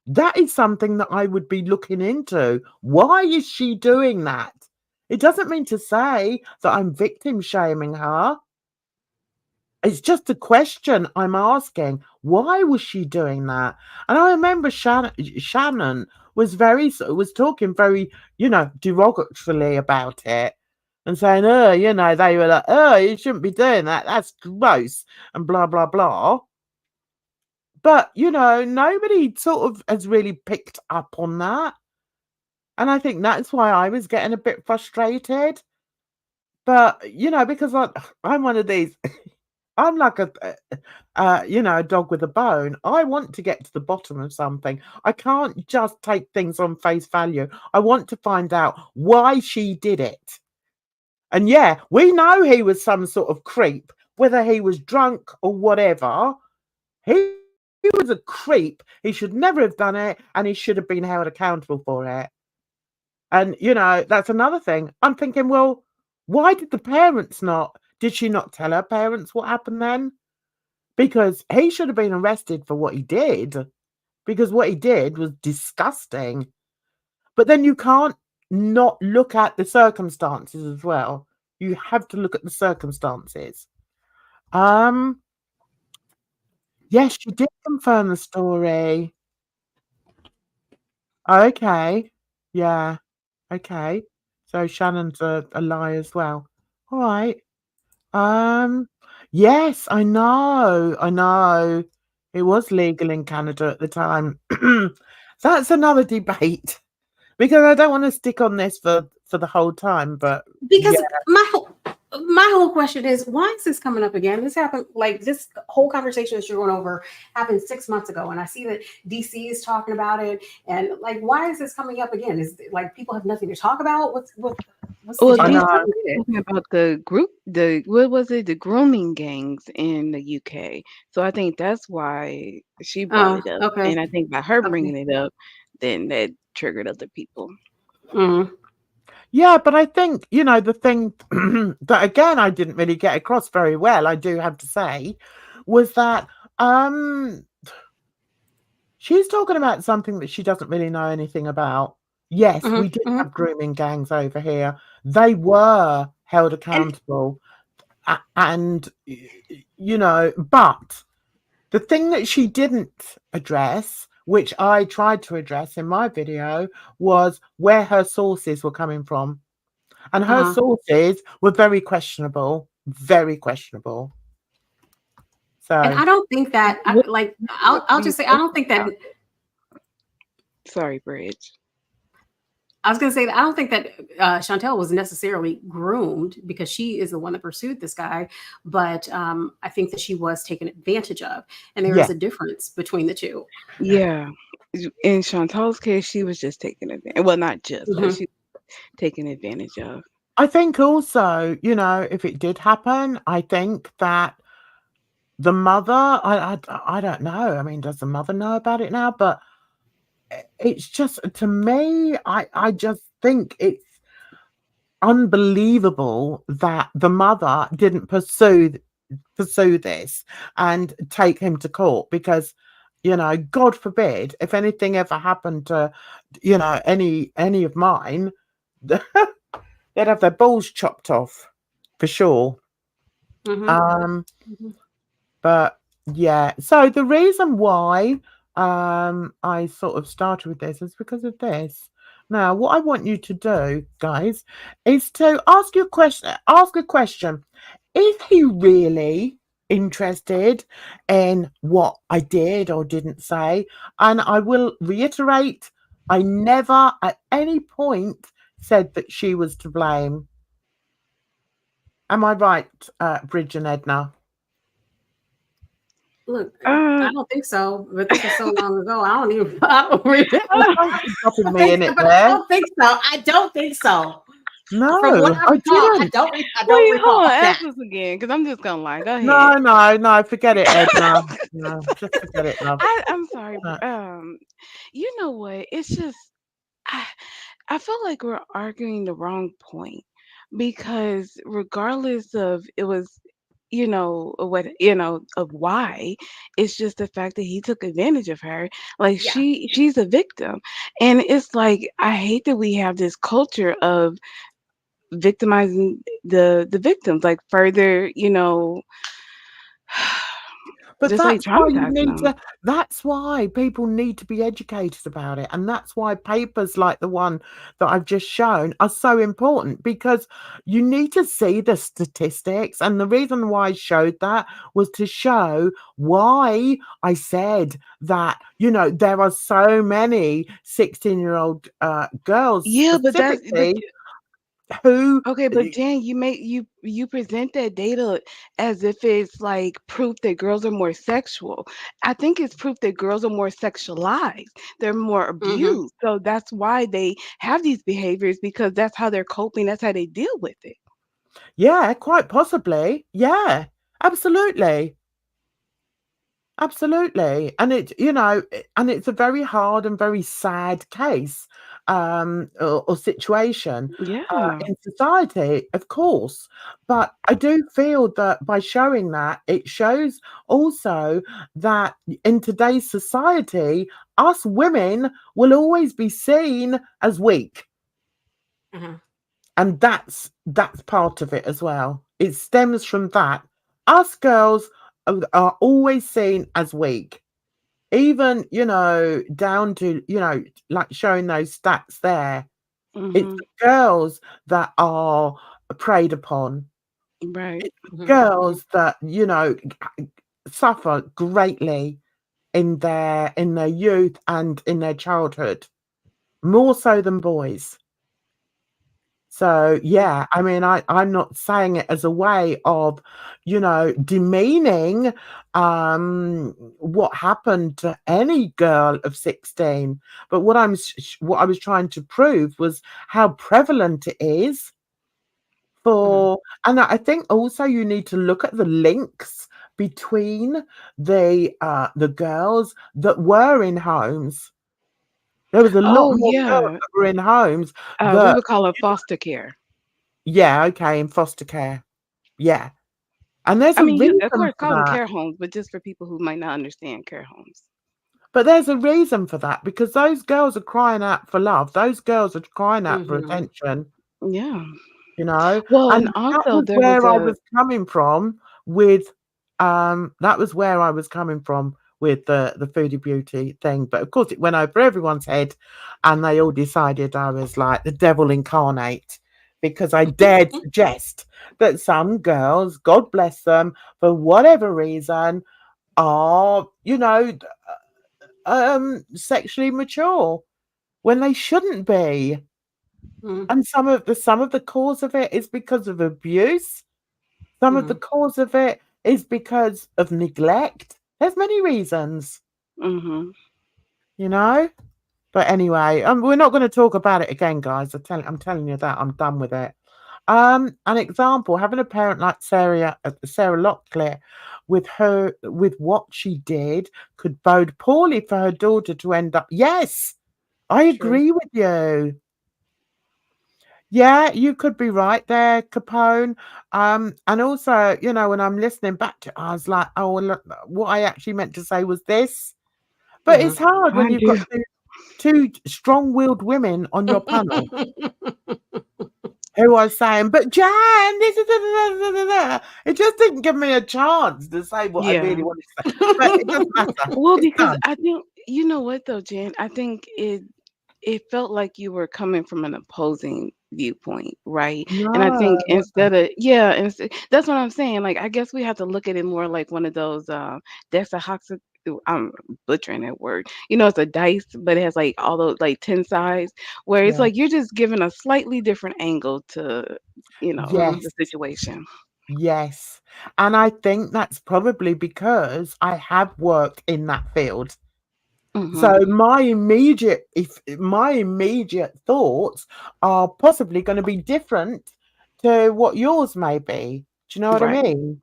that is something that I would be looking into. Why is she doing that? It doesn't mean to say that I'm victim shaming her. It's just a question I'm asking. Why was she doing that? And I remember Shannon was talking very, derogatorily about it and saying, they were like, you shouldn't be doing that. That's gross and blah, blah, blah. But, nobody sort of has really picked up on that. And I think that's why I was getting a bit frustrated. But, because I'm one of these, I'm like a dog with a bone. I want to get to the bottom of something. I can't just take things on face value. I want to find out why she did it. And yeah, we know he was some sort of creep, whether he was drunk or whatever. He was a creep. He should never have done it, and he should have been held accountable for it. And, that's another thing. I'm thinking, well, why did the parents not? Did she not tell her parents what happened then? Because he should have been arrested for what he did. Because what he did was disgusting. But then you can't not look at the circumstances as well. You have to look at the circumstances. Yes, she did confirm the story. Okay. Yeah. Okay. So Shannon's a lie as well. All right. Yes, I know. It was legal in Canada at the time. That's another debate because I don't want to stick on this for the whole time, but because my whole question is, why is this coming up again? This happened, like this whole conversation that you're going over happened 6 months ago, and I see that DC is talking about it, and like, why is this coming up again? Is it, like, people have nothing to talk about? What's Well, the DC deal? was talking about the group, what was it, the grooming gangs in the UK. So I think that's why she brought it up, Okay, and I think by her okay. bringing it up, then that triggered other people. Mm-hmm. Yeah, but I think, you know, the thing that again I didn't really get across very well, I do have to say, was that she's talking about something that she doesn't really know anything about. Yes, we did Mm-hmm. have grooming gangs over here. They were held accountable. And, you know, but the thing that she didn't address, which I tried to address in my video, was where her sources were coming from. And her sources were very questionable, very questionable. So, And I don't think that, What I'll just say, I don't think that. Sorry, Bridge. I was going to say that I don't think that Chantel was necessarily groomed, because she is the one that pursued this guy. But I think that she was taken advantage of. And there is a difference between the two. Yeah. In Chantal's case, she was just taking advantage. Well, not just, but she was taken advantage of. I think also, you know, if it did happen, I think that the mother, I don't know. I mean, does the mother know about it now? But it's just, to me, I just think it's unbelievable that the mother didn't pursue this and take him to court, because, you know, God forbid, if anything ever happened to, you know, any of mine, they'd have their balls chopped off for sure. But yeah, so the reason why I sort of started with this is because of this. Now, what I want you to do, guys, is to ask a question. Is he really interested in what I did or didn't say? And I will reiterate, I never at any point said that she was to blame. Am I right, Bridget and Edna? Look, I don't think so, but this was so long ago. I don't remember. I don't think so. I don't think so. No, From what I recall, I don't recall that. Ask us again, because I'm just gonna lie. Go No, ahead. forget it, Edna. No, just forget it, love. I'm sorry. You know what? It's just I feel like we're arguing the wrong point, because regardless of it was, you know, what, you know, of why, it's just the fact that he took advantage of her. Like, she's a victim. And it's like, I hate that we have this culture of victimizing the victims, like, further, you know, But just like that's why you traumatizing need them. to, that's why people need to be educated about it. And that's why papers like the one that I've just shown are so important, because you need to see the statistics. And the reason why I showed that was to show why I said that, you know, there are so many 16-year-old girls Yeah, but specifically who okay, but Jan, you present that data as if it's like proof that girls are more sexual. I think it's proof that girls are more sexualized. They're more abused. So that's why they have these behaviors, because that's how they're coping. That's how they deal with it. Yeah, quite possibly. Yeah, absolutely. Absolutely. And it, you know, and it's a very hard and very sad case or situation Yeah. in society, of course. But I do feel that by showing that, it shows also that in today's society, us women will always be seen as weak. And that's part of it as well. It stems from that. Us girls are always seen as weak, even, you know, down to, you know, like showing those stats there. It's the girls that are preyed upon. Right. It's the girls that, you know, suffer greatly in their youth and in their childhood, more so than boys. So yeah, I mean, I'm not saying it as a way of, demeaning what happened to any girl of 16. But what I was trying to prove was how prevalent it is for, and I think also you need to look at the links between the girls that were in homes. There was a lot Oh more girls yeah, that were in homes we that, would call it foster care. yeah, okay, in foster care. Yeah. And there's I a mean, you of reason course for call them that. care homes, but just for people who might not understand care homes. But there's a reason for that because those girls are crying out for love. Those girls are crying out for attention, Yeah. you know? Well, And and that also was there was where I a was coming from with that was where I was coming from with the foodie beauty thing. But of course it went over everyone's head and they all decided I was like the devil incarnate because I dared suggest that some girls, God bless them, for whatever reason, are, sexually mature when they shouldn't be. And some of the cause of it is because of abuse. Some of the cause of it is because of neglect. There's many reasons, Mm-hmm. you know. But anyway, we're not going to talk about it again, guys. I'm telling you that I'm done with it. An example: having a parent like Sarah Locklear, with what she did, could bode poorly for her daughter to end up. Yes, I agree with you. Yeah, you could be right there, Capone. And also, when I'm listening back to it, I was like, oh, well, look, what I actually meant to say was this. But it's hard when I you've got do. two strong-willed women on your panel who are saying, but Jan, this is it just didn't give me a chance to say what I Yeah. really wanted to say. But it doesn't matter. Well, It's because done. I think you know what though, Jen? I think it felt like you were coming from an opposing viewpoint, right? And I think No. instead of yeah, that's what I'm saying. Like I guess we have to look at it more like one of those Dexter. I'm butchering that word. You know, it's a dice, but it has like all those like 10 sides, where it's Yeah. like you're just giving a slightly different angle to, Yes. the situation. Yes. And I think that's probably because I have worked in that field. Hmm. So my immediate thoughts are possibly going to be different to what yours may be. Do you know what I Right. mean?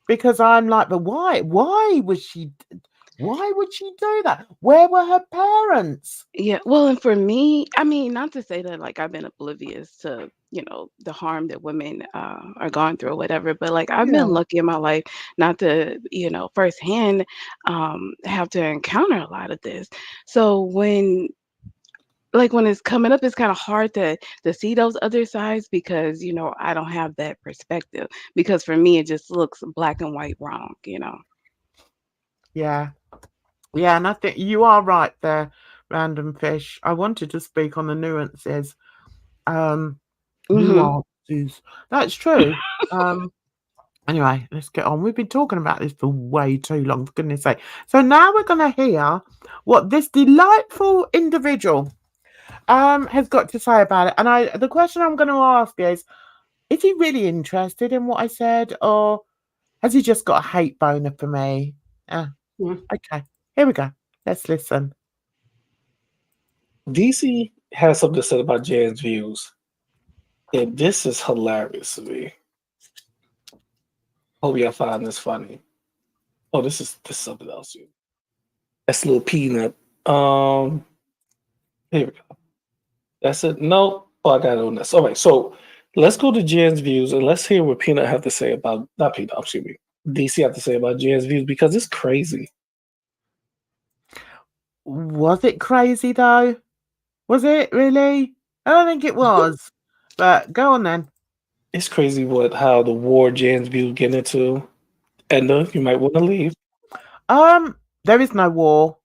Because I'm like, but why? Why would she do that? Where were her parents? Yeah, well, and for me, I mean, not to say that like I've been oblivious to, the harm that women are going through or whatever, but like I've been Yeah. lucky in my life not to, firsthand have to encounter a lot of this. So when it's coming up, it's kind of hard to see those other sides because, I don't have that perspective. Because for me, it just looks black and white wrong. Yeah. Yeah, and I think you are right there, Random Fish. I wanted to speak on the nuances. Um, Hmm. nuances. That's true. Anyway, let's get on. We've been talking about this for way too long, for goodness sake. So now we're going to hear what this delightful individual has got to say about it. And the question I'm going to ask is he really interested in what I said, or has he just got a hate boner for me? Okay, here we go. Let's listen. DC has something to say about Jan's views, and this is hilarious to me. Hope y'all find this funny. Oh, this is something else. That's a little peanut. Here we go. That's it. No, oh, I got it on this. All right, so let's go to Jan's views and let's hear what Peanut have to say about not Peanut. Excuse me. DC have to say about Jan's views because it's crazy. Was it crazy though? Was it really? I don't think it was. But go on then. It's crazy how the war Jan's views get into. Enda, you might want to leave. There is no war.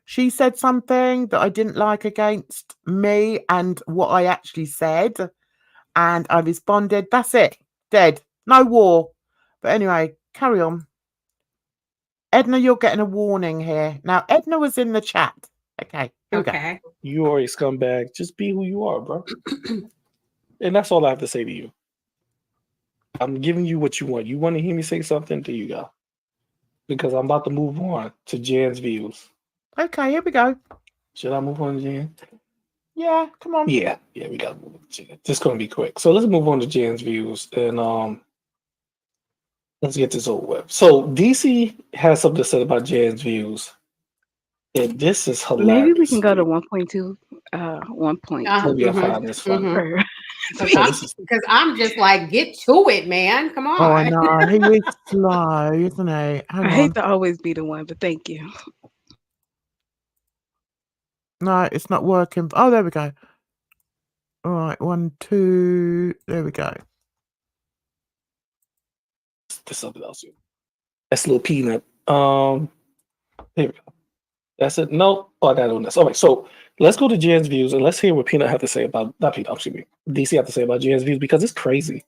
She said something that I didn't like against me and what I actually said, and I responded. That's it. Dead. No war. But anyway, carry on. Edna, you're getting a warning here. Now, Edna was in the chat. Okay, here we go. Okay. You are a scumbag. Just be who you are, bro. And that's all I have to say to you. I'm giving you what you want. You want to hear me say something? There you go. Because I'm about to move on to Jan's views. Okay, here we go. Should I move on to Jan? Yeah, come on. Yeah, we gotta move on to Jan. Just gonna be quick. So let's move on to Jan's views and let's get this over with. So DC has something to say about Jan's views. And this is hilarious. Maybe we can go to 1.2, 1.2. Maybe I find this funny. Because I'm just like, get to it, man. Come on. Oh, I know. He is slow, isn't he? Hang I on. hate to always be the one, but thank you. No, it's not working. Oh, there we go. All right, 1, 2. There we go. There's something else here. That's a little peanut. There we go. That's it. No, I got it on this. All right, so let's go to Jan's views and let's hear what Peanut have to say about DC have to say about Jan's views because it's crazy.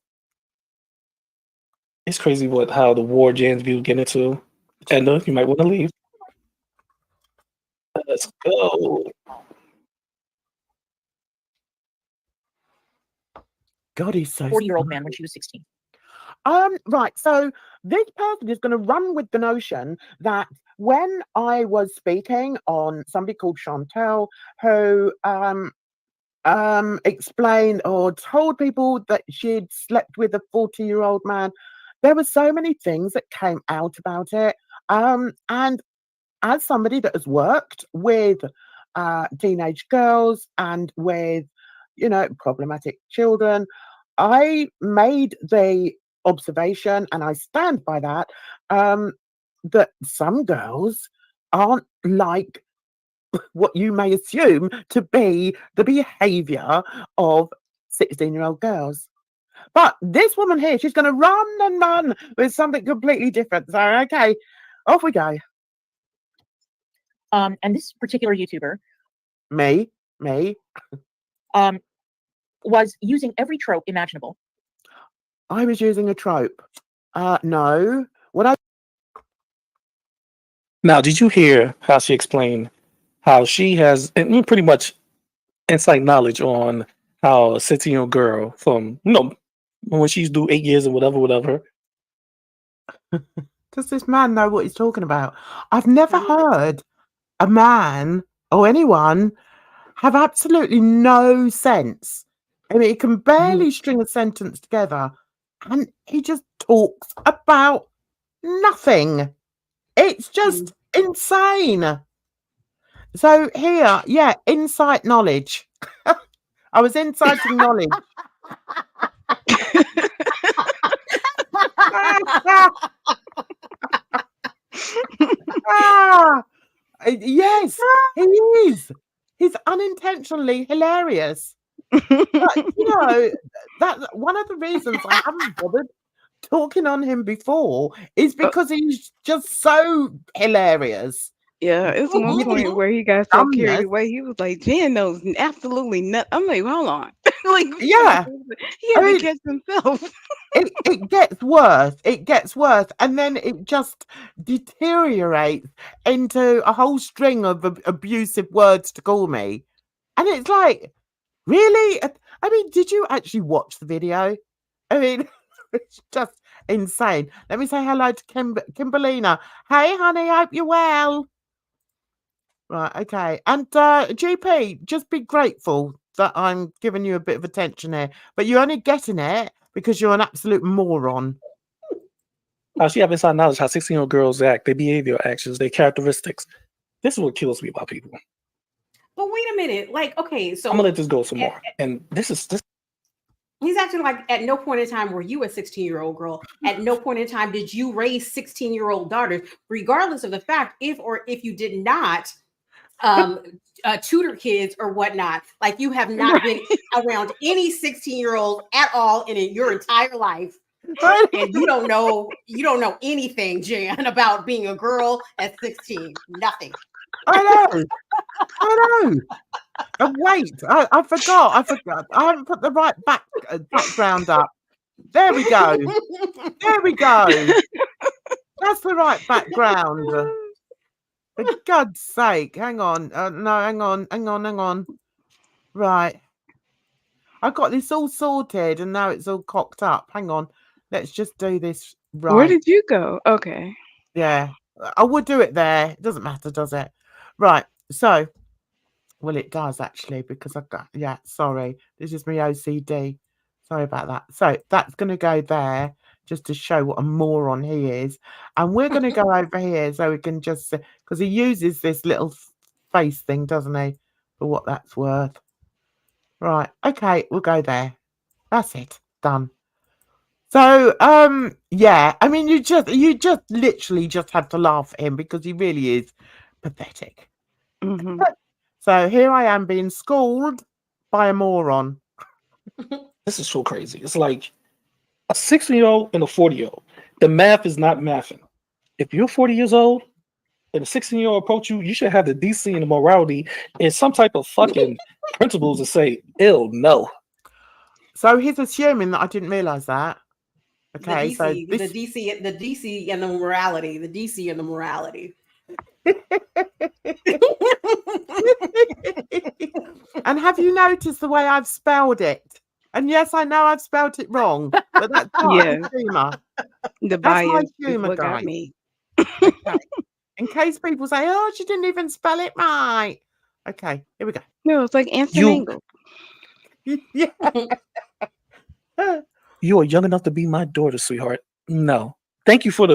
It's crazy how the war Jan's views get into. Edna, you might want to leave. Let's go. God, he's so 40-year-old man when she was 16. Right. So this person is going to run with the notion that when I was speaking on somebody called Chantel, who explained or told people that she'd slept with a 40-year-old man, there were so many things that came out about it. And as somebody that has worked with teenage girls and with, problematic children, I made the observation, and I stand by that, that some girls aren't like what you may assume to be the behavior of 16-year-old girls. But this woman here, she's going to run and run with something completely different. So, okay, off we go. And this particular YouTuber, Me, was using every trope imaginable. I was using a trope. No. Now, did you hear how she explained how she has pretty much inside knowledge on how a 16-year-old girl from, when she's due 8 years or whatever. Does this man know what he's talking about? I've never heard a man or anyone have absolutely no sense. I mean, he can barely string a sentence together and he just talks about nothing. It's just insane. So here, insight knowledge. I was inciting knowledge. Yes, he is. He's unintentionally hilarious. But, that's one of the reasons I haven't bothered talking on him before is because he's just so hilarious. Yeah, it's one point where he got so carried away. He was like, Jan knows absolutely nothing. I'm like, hold on. He had to catch himself. It gets worse. It gets worse. And then it just deteriorates into a whole string of abusive words to call me. And it's like, really? I mean, did you actually watch the video? I mean, it's just insane. Let me say hello to Kimberlina. Hey, honey, hope you're well. Right, okay. And GP, just be grateful that I'm giving you a bit of attention here. But you're only getting it because you're an absolute moron. She have inside knowledge how 16-year-old girls act, their behavior, actions, their characteristics. This is what kills me about people. But wait a minute. Like, okay, so I'm gonna let this go some more. And this. He's acting like at no point in time were you a 16-year-old girl. At no point in time did you raise 16-year-old daughters, regardless of the fact if you did not tutor kids or whatnot. Like you have not been around any 16-year-old at all in your entire life. And you don't know anything, Jan, about being a girl at 16. Nothing. I know. Wait, I forgot. I haven't put the right background up. There we go. That's the right background. For God's sake, hang on. No, hang on. Right. I got this all sorted and now it's all cocked up. Hang on. Let's just do this right. Where did you go? Okay. Yeah. I would do it there. It doesn't matter, does it? Right. So, well, it does actually, because I've got, yeah, sorry. This is my OCD. Sorry about that. So that's going to go there just to show what a moron he is. And we're going to go over here so we can just, because he uses this little face thing, doesn't he? For what that's worth. Right. Okay. We'll go there. That's it. Done. So, yeah, I mean, you just literally just had to laugh at him because he really is pathetic. Mm-hmm. So here I am being schooled by a moron. This is so crazy. It's like a 16-year-old and a 40-year-old. The math is not mathing. If you're 40 years old and a 16-year-old approach you, you should have the decency and the morality and some type of fucking principles to say, "Ew, no." So he's assuming that I didn't realize that. Okay, the so DC, this... the DC and the morality, the DC and the morality. And have you noticed the way I've spelled it? And yes, I know I've spelled it wrong, but that's part of the humour. The That's my bias is humour, what got guys. me. Okay. In case people say, "Oh, she didn't even spell it right." Okay, here we go. No, it's like Anson Angle. Yeah. You are young enough to be my daughter, sweetheart. No. Thank you for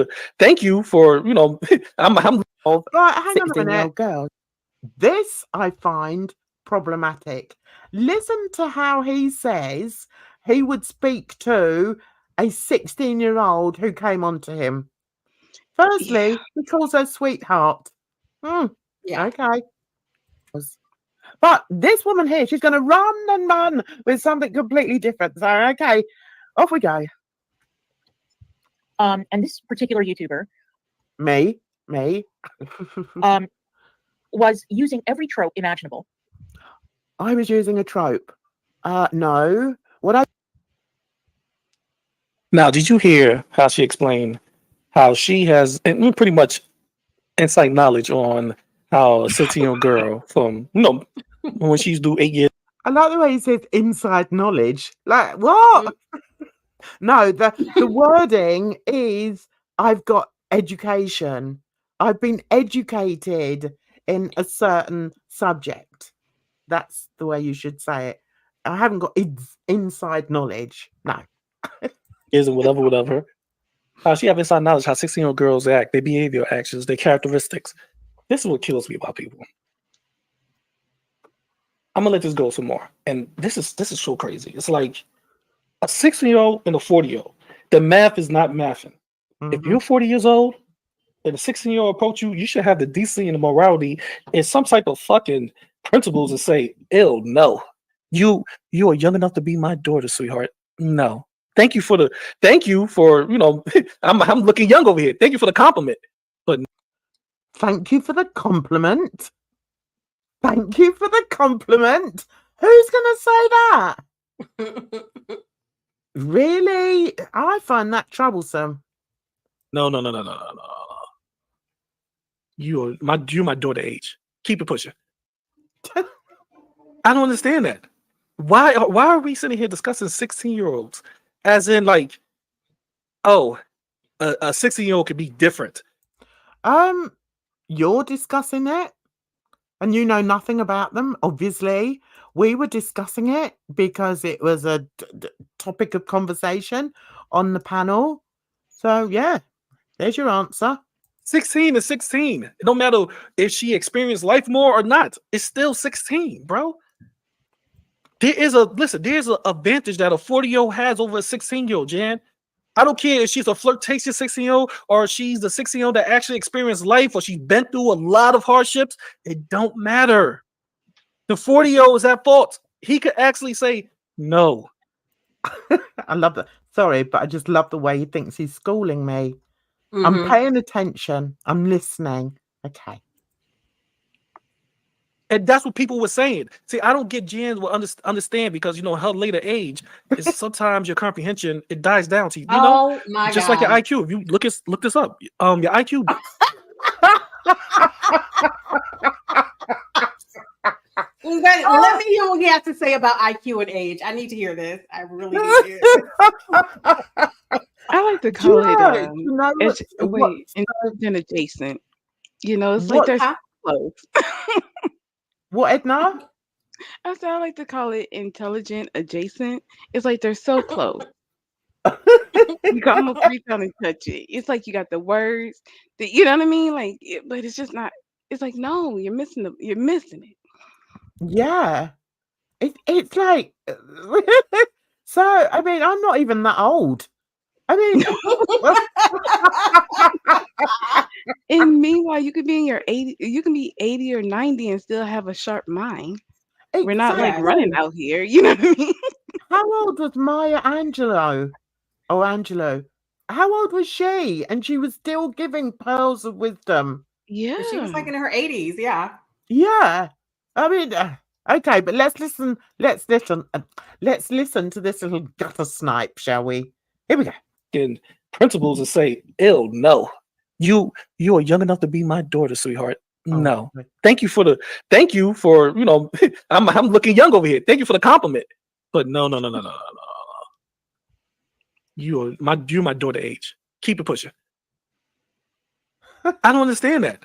you know, I'm Right, hang on a 16-year-old minute. girl. This I find problematic. Listen to how he says he would speak to a 16-year-old who came onto him. Firstly, he calls her sweetheart. Yeah. Okay. But this woman here, she's going to run and run with something completely different. So, okay, off we go. And this particular YouTuber Me. was using every trope imaginable. I was using a trope. No. Now, did you hear how she explained how she has pretty much insight knowledge on how a 16-year-old girl from, you know, when she's due 8 years. I like the way he says inside knowledge. Like, what? No, the wording is I've got education. I've been educated in a certain subject. That's the way you should say it. I haven't got inside knowledge. No. And whatever. How she have inside knowledge how 16-year-old girls act, their behavior, actions, their characteristics. This is what kills me about people. I'm gonna let this go some more. And this is so crazy. It's like a 16-year-old and a 40-year-old. The math is not mathing. Mm-hmm. If you're 40 years old and a 16-year-old approach you, you should have the decency and the morality and some type of fucking principles to say, "Ew, no. You are young enough to be my daughter, sweetheart. No. Thank you for you know, I'm looking young over here. Thank you for the compliment. But thank you for the compliment. Thank you for the compliment. Who's gonna say that? Really? I find that troublesome. No. You're my daughter age. Keep it pushing. I don't understand that. Why are we sitting here discussing 16-year-olds? As in, like, oh, a 16-year-old could be different. You're discussing it, and you know nothing about them. Obviously, we were discussing it because it was a topic of conversation on the panel. So yeah, there's your answer. 16 is 16. It don't matter if she experienced life more or not. It's still 16, bro. There's an advantage that a 40-year-old has over a 16-year-old, Jan. I don't care if she's a flirtatious 16-year-old or she's the 16-year-old that actually experienced life or she's been through a lot of hardships. It don't matter. The 40-year-old is at fault. He could actually say no. I love that. Sorry, but I just love the way he thinks he's schooling me. Mm-hmm. I'm paying attention. I'm listening. Okay. And that's what people were saying. See, I don't get Jan will understand because, you know, her later age is sometimes your comprehension, it dies down to you. You know, my just God. like your IQ. If you look this up, your IQ. Let me hear what he has to say about IQ and age. I need to hear this. I really need to hear this. I like to call it what, intelligent adjacent. You know, it's like what, they're so close. what, Edna? I said I like to call it intelligent adjacent. It's like they're so close. You can almost reach out and touch it. It's like you got the words, you know what I mean? Like, but it's just not. It's like no, you're missing it. Yeah, it's like. So I mean, I'm not even that old. I mean, and meanwhile, you could be in your 80. You can be 80 or 90 and still have a sharp mind. Exactly. We're not like running out here. You know what I mean? How old was Maya Angelou? Or Angelo? How old was she? And she was still giving pearls of wisdom. Yeah, she was like in her 80s. Yeah. Yeah. I mean, okay, but let's listen. Let's listen to this little gutter snipe, shall we? Here we go. And principals will say, "Ew, no, you are young enough to be my daughter, sweetheart. No, thank you for you know, I'm looking young over here. Thank you for the compliment, but no. You're my daughter age. Keep it pushing." I don't understand that.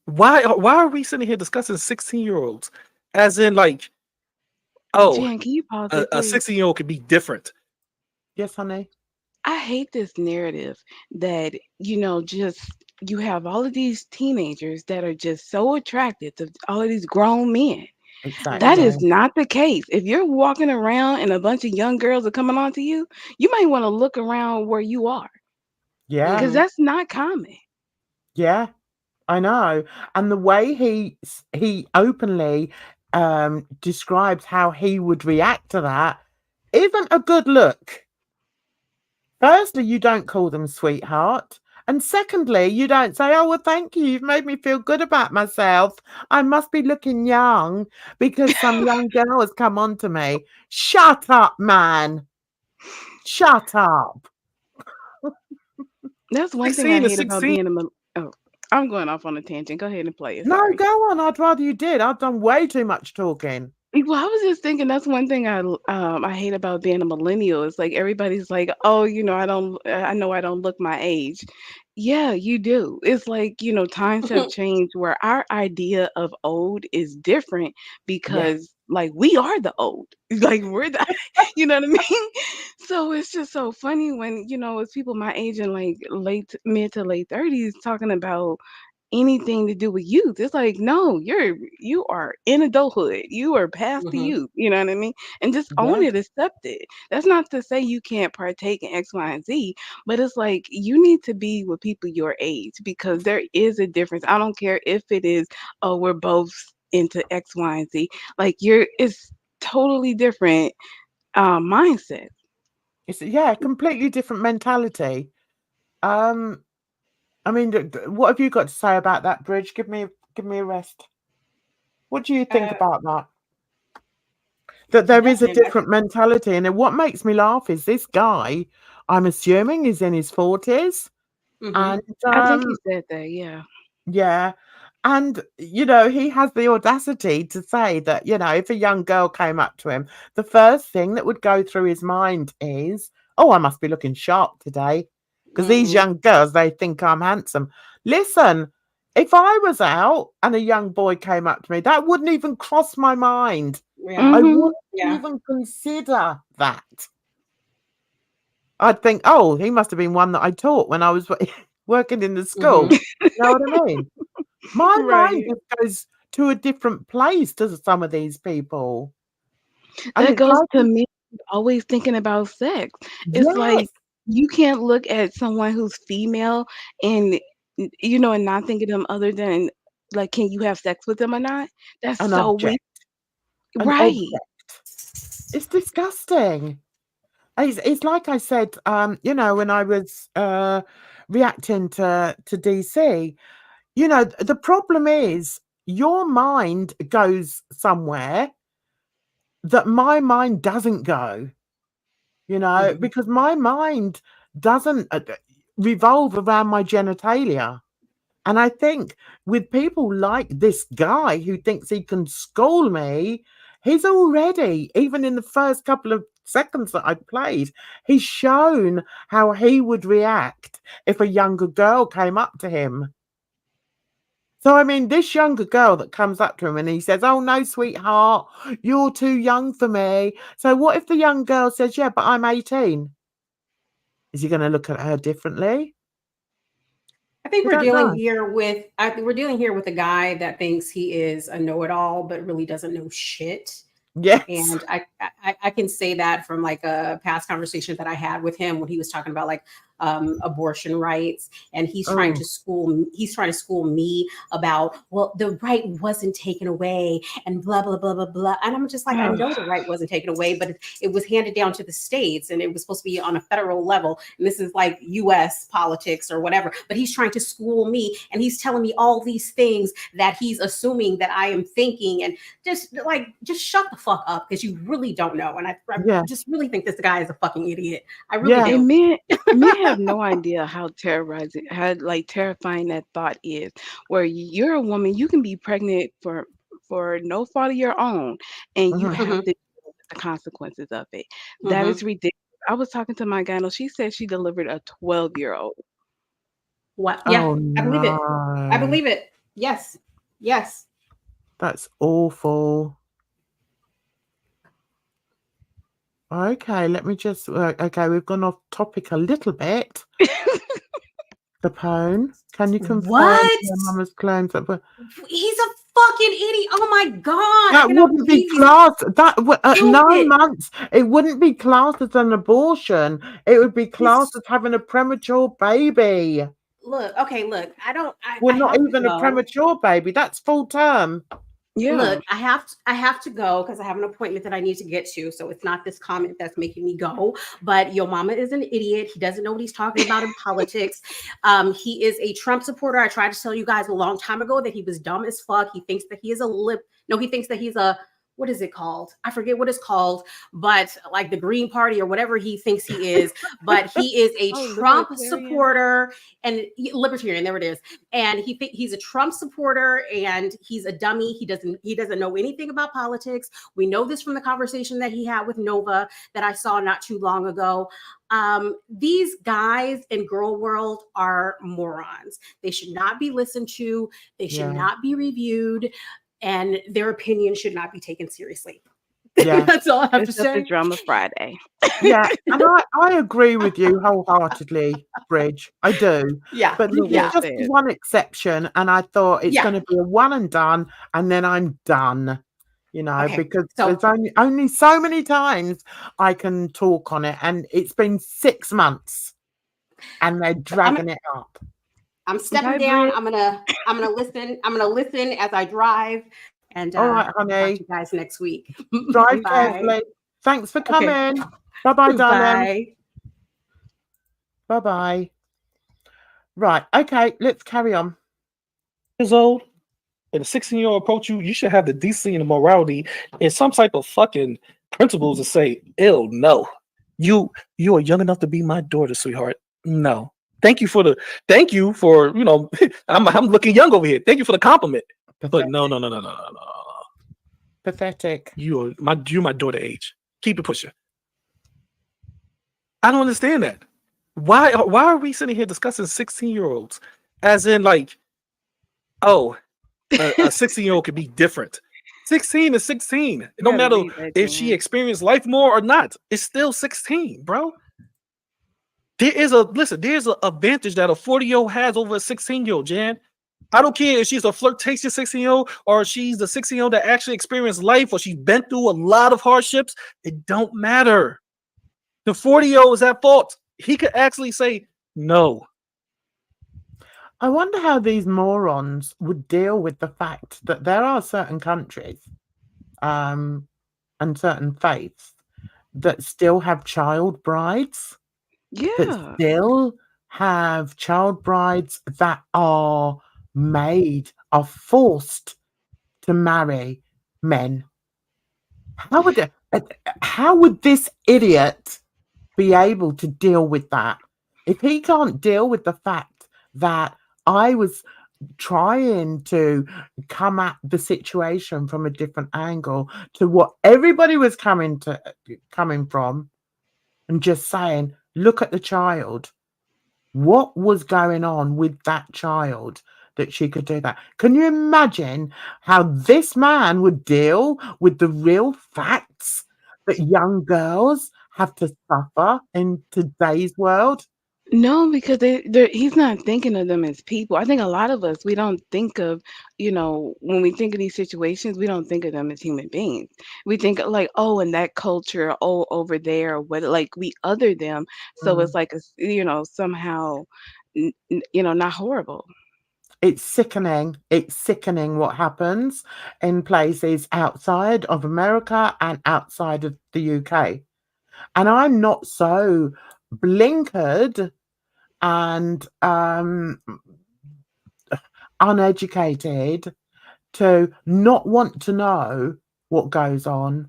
Why are we sitting here discussing 16-year-olds as in like, oh, Jan, can you pause it, a 16-year-old could be different? Yes, honey. I hate this narrative that, you know, just you have all of these teenagers that are just so attracted to all of these grown men. Exactly. That is not the case. If you're walking around and a bunch of young girls are coming on to you, you might want to look around where you are. Yeah. Because that's not common. Yeah, I know. And the way he openly describes how he would react to that isn't a good look. Firstly, you don't call them sweetheart. And secondly, you don't say, "Oh, well, thank you. You've made me feel good about myself. I must be looking young because some young girl has come on to me." Shut up, man. Shut up. That's one thing I hate about being I'm going off on a tangent. Go ahead and play it. No, go on. I'd rather you did. I've done way too much talking. Well, I was just thinking that's one thing I hate about being a millennial. It's like everybody's like, "Oh, you know, I know I don't look my age." Yeah, you do. It's like, you know, times have changed where our idea of old is different because like we are the old. Like we're the you know what I mean? So it's just so funny when, you know, it's people my age in like mid to late 30s talking about anything to do with youth. It's like, no, you are in adulthood. You are past the youth. You know what I mean? And just own it, accept it. That's not to say you can't partake in X, Y, and Z, but it's like you need to be with people your age because there is a difference. I don't care if it is, oh, we're both into X, Y, and Z. Like it's totally different mindset. It's completely different mentality. I mean, what have you got to say about that, Bridge? Give me a rest. What do you think about that? That there is a different mentality, and what makes me laugh is this guy. I'm assuming is in his 40s, and I think he said that. Yeah. Yeah. And, you know, he has the audacity to say that, you know, if a young girl came up to him, the first thing that would go through his mind is, "Oh, I must be looking sharp today because these young girls, they think I'm handsome." Listen, if I was out and a young boy came up to me, that wouldn't even cross my mind. I wouldn't even consider that. I'd think, "Oh, he must have been one that I taught when I was working in the school." You know what I mean? My mind just goes to a different place to some of these people. That goes to me always thinking about sex. It's like you can't look at someone who's female and you know and not think of them other than like, can you have sex with them or not? That's An so object. weird. An Right. object. It's disgusting. It's like I said, you know, when I was reacting to DC, you know, the problem is your mind goes somewhere that my mind doesn't go, you know, because my mind doesn't revolve around my genitalia. And I think with people like this guy who thinks he can school me, he's already, even in the first couple of seconds that I played, he's shown how he would react if a younger girl came up to him. So, I mean, this younger girl that comes up to him and he says, "Oh, no, sweetheart, you're too young for me." So what if the young girl says, "Yeah, but I'm 18? Is he going to look at her differently? I think I we're don't dealing know. here with a guy that thinks he is a know-it-all, but really doesn't know shit. Yes. And I can say that from like a past conversation that I had with him when he was talking about like abortion rights, and he's trying to school me about, well, the right wasn't taken away and blah blah blah blah blah. And I'm just like, I know the right wasn't taken away, but it was handed down to the states and it was supposed to be on a federal level. And this is like US politics or whatever. But he's trying to school me and he's telling me all these things that he's assuming that I am thinking, and just shut the fuck up, because you really don't know. And I just really think this guy is a fucking idiot. I really do. And men have no idea how terrorizing, how like terrifying that thought is. Where you're a woman, you can be pregnant for no fault of your own, and you have to deal with the consequences of it. That is ridiculous. I was talking to my gyno. She said she delivered a 12-year-old. What? Yeah, Oh, I believe it. I no. believe it. Yes. Yes. That's awful. Okay, let me just. Okay, we've gone off topic a little bit. Capone, can you confirm What? your mama's claims that He's a fucking idiot. Oh my god. that wouldn't be classed? That at 9 months, it wouldn't be classed as an abortion. It would be classed as having a premature baby. Look, okay, look. Well, not even a premature baby. That's full term. Yeah. Look, I have to go because I have an appointment that I need to get to. So it's not this comment that's making me go. But your mama is an idiot. He doesn't know what he's talking about in politics. He is a Trump supporter. I tried to tell you guys a long time ago that he was dumb as fuck. He thinks that he is he thinks that he's a, what is it called? I forget what it's called, but like the Green Party or whatever he thinks he is. But he is a Trump supporter and libertarian. There it is. And he's a Trump supporter and he's a dummy. He doesn't know anything about politics. We know this from the conversation that he had with Nova that I saw not too long ago. These guys in girl world are morons. They should not be listened to. They should not be reviewed. And their opinion should not be taken seriously. Yeah, that's all I have to say. The drama Friday. Yeah, and I agree with you wholeheartedly, Bridge. I do. Yeah, but this is just one exception, and I thought it's going to be a one and done, and then I'm done. You know, because there's only so many times I can talk on it, and it's been 6 months, and they're dragging it up. I'm stepping down. I'm gonna listen. I'm gonna listen as I drive. And all right, honey. Talk to you guys next week. Drive carefully. Thanks for coming. Bye-bye, darling. Bye-bye. Right. Okay. Let's carry on. Years old, and a 16-year-old approach you, you should have the decency and the morality and some type of fucking principles to say, "Ew, no, you are young enough to be my daughter, sweetheart. No." Thank you for you know, I'm looking young over here. Thank you for the compliment. Pathetic. But no. Pathetic. You're my daughter age. Keep it pushing. I don't understand that. Why are we sitting here discussing 16-year-olds? As in like, oh, a 16-year-old could be different. 16 is 16. No matter if she experienced life more or not, it's still 16, bro. There's an advantage that a 40-year-old has over a 16-year-old, Jan. I don't care if she's a flirtatious 16-year-old or she's the 16-year-old that actually experienced life or she's been through a lot of hardships. It don't matter. The 40-year-old is at fault. He could actually say no. I wonder how these morons would deal with the fact that there are certain countries and certain faiths that still have child brides. That still have child brides that are forced to marry men. How would this idiot be able to deal with that? If he can't deal with the fact that I was trying to come at the situation from a different angle to what everybody was coming from, and just saying, look at the child. What was going on with that child that she could do that? Can you imagine how this man would deal with the real facts that young girls have to suffer in today's world? No, because he's not thinking of them as people. I think a lot of us, we don't think of, when we think of these situations, we don't think of them as human beings. We think of like, oh, in that culture, oh, over there, what, like we other them. So it's like, somehow, not horrible. It's sickening. It's sickening what happens in places outside of America and outside of the UK. And I'm not so blinkered and uneducated to not want to know what goes on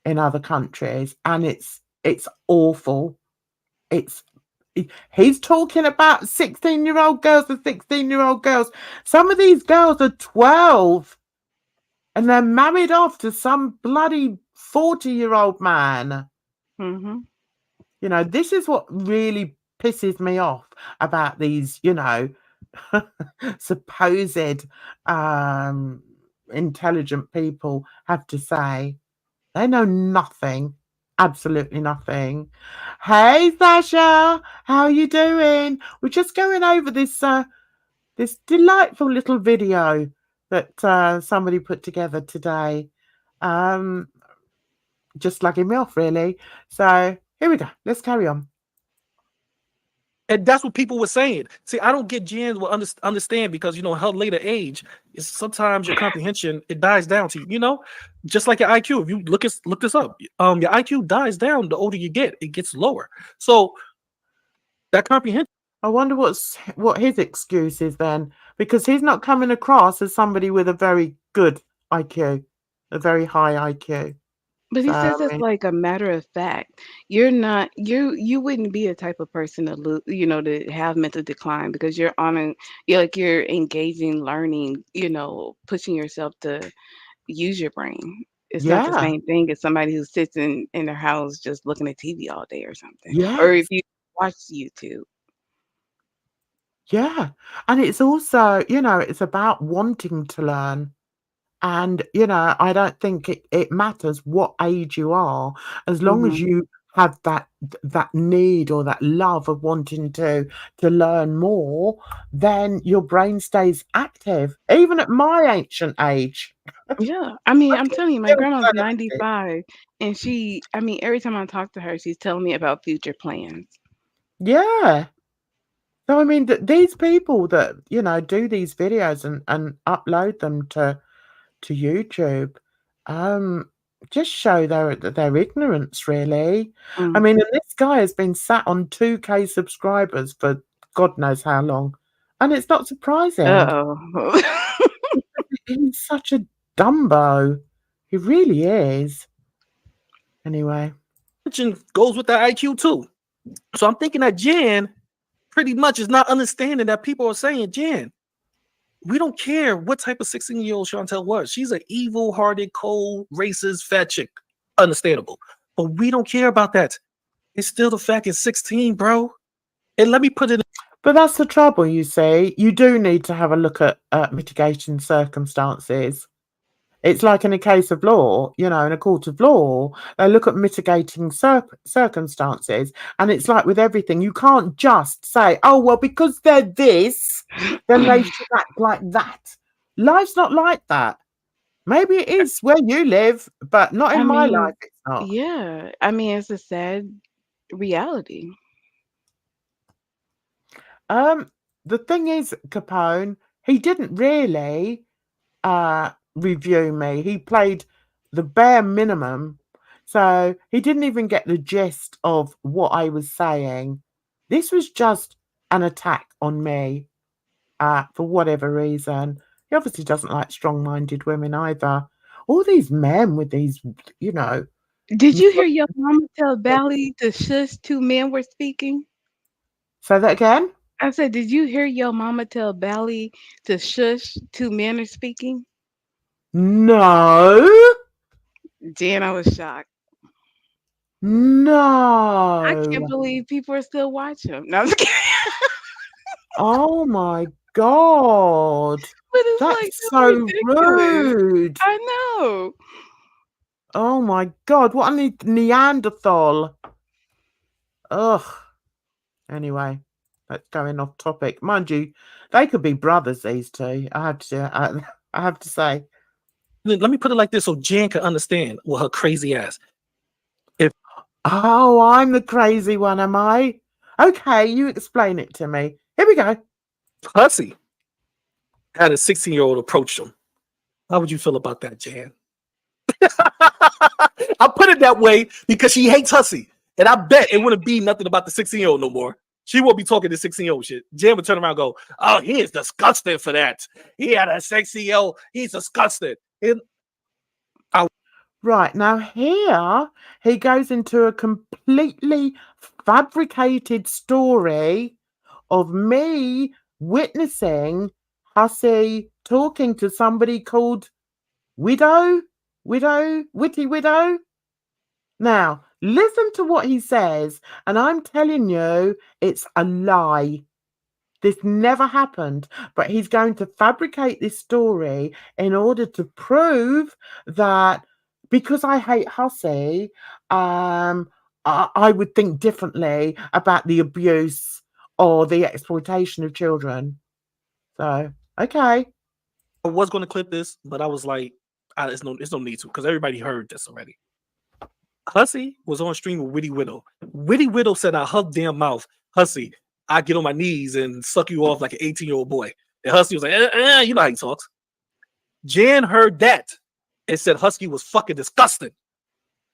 in other countries, and it's awful. He's talking about 16-year-old girls and 16-year-old girls. Some of these girls are 12 and they're married off to some bloody 40-year-old man. Mm-hmm. This is what really pisses me off about these, supposed intelligent people have to say. They know nothing, absolutely nothing. Hey, Sasha, how are you doing? We're just going over this this delightful little video that somebody put together today. Just slugging me off, really. So here we go. Let's carry on. And that's what people were saying. See, I don't get Jen will understand because, her later age is sometimes your comprehension, it dies down to you, just like your IQ. If you look this up, your IQ dies down the older you get, it gets lower. So that comprehension. I wonder what his excuse is then, because he's not coming across as somebody with a very good IQ, a very high IQ. But he says it's like a matter of fact. You're not you wouldn't be a type of person to have mental decline because you're you're engaging, learning, pushing yourself to use your brain. It's not the same thing as somebody who sits in their house just looking at TV all day or something. Yeah. Or if you watch YouTube. Yeah. And it's also, it's about wanting to learn. And, I don't think it matters what age you are, as long as you have that need or that love of wanting to learn more, then your brain stays active, even at my ancient age. Yeah. I mean, I'm telling you, my grandma's 95 and every time I talk to her, she's telling me about future plans. Yeah. So, I mean, these people that, do these videos and upload them to YouTube, just show their ignorance, really. I mean, and this guy has been sat on 2K subscribers for God knows how long, and it's not surprising. Uh-oh. He's such a dumbo. He really is. Anyway. Goes with the IQ too. So I'm thinking that Jen pretty much is not understanding that people are saying, Jen, we don't care what type of 16-year-old Chantel was. She's an evil-hearted, cold, racist, fat chick. Understandable. But we don't care about that. It's still the fact it's 16, bro. And let me put it. But that's the trouble, you see. You do need to have a look at mitigation circumstances. It's like in a case of law, in a court of law, they look at mitigating circumstances. And it's like with everything, you can't just say, oh, well, because they're this, then they should act like that. Life's not like that. Maybe it is where you live, but not in my life. It's not. Yeah. I mean, it's a sad reality. The thing is, Capone, he didn't really review me. He played the bare minimum, so he didn't even get the gist of what I was saying. This was just an attack on me for whatever reason. He obviously doesn't like strong-minded women either. All these men with these, Did you hear your mama tell Bally to shush 2 men were speaking? Say that again? I said, did you hear your mama tell Bally to shush? Two men are speaking. No. Jen, I was shocked. I can't No. believe people are still watching them. No, I'm just kidding. Oh my God. But it's like, That's that's so ridiculous. rude. I know. Oh my God. What a Neanderthal. Ugh. Anyway, that's going off topic. Mind you, they could be brothers, these two. I have to say. Let me put it like this so Jan can understand what her crazy ass. Oh, I'm the crazy one, am I? Okay, you explain it to me. Here we go. Hussy had a 16-year-old approach him. How would you feel about that, Jan? I put it that way because she hates Hussy. And I bet it wouldn't be nothing about the 16-year-old no more. She won't be talking to 16-year-old shit. Jan would turn around and go, oh, he is disgusting for that. He had a 16-year-old. He's disgusted. Right, now here he goes into a completely fabricated story of me witnessing Hussy talking to somebody called Witty Widow. Now, listen to what he says, and I'm telling you, it's a lie. This never happened, but he's going to fabricate this story in order to prove that because I hate Hussy, I would think differently about the abuse or the exploitation of children. So, okay. I was going to clip this, but I was like, it's no need to because everybody heard this already. Hussy was on stream with Witty Widow. Witty Widow said out her damn mouth, Hussy, I get on my knees and suck you off like an 18-year-old boy. And Hussy was like, you know how he talks. Jan heard that and said Husky was fucking disgusting.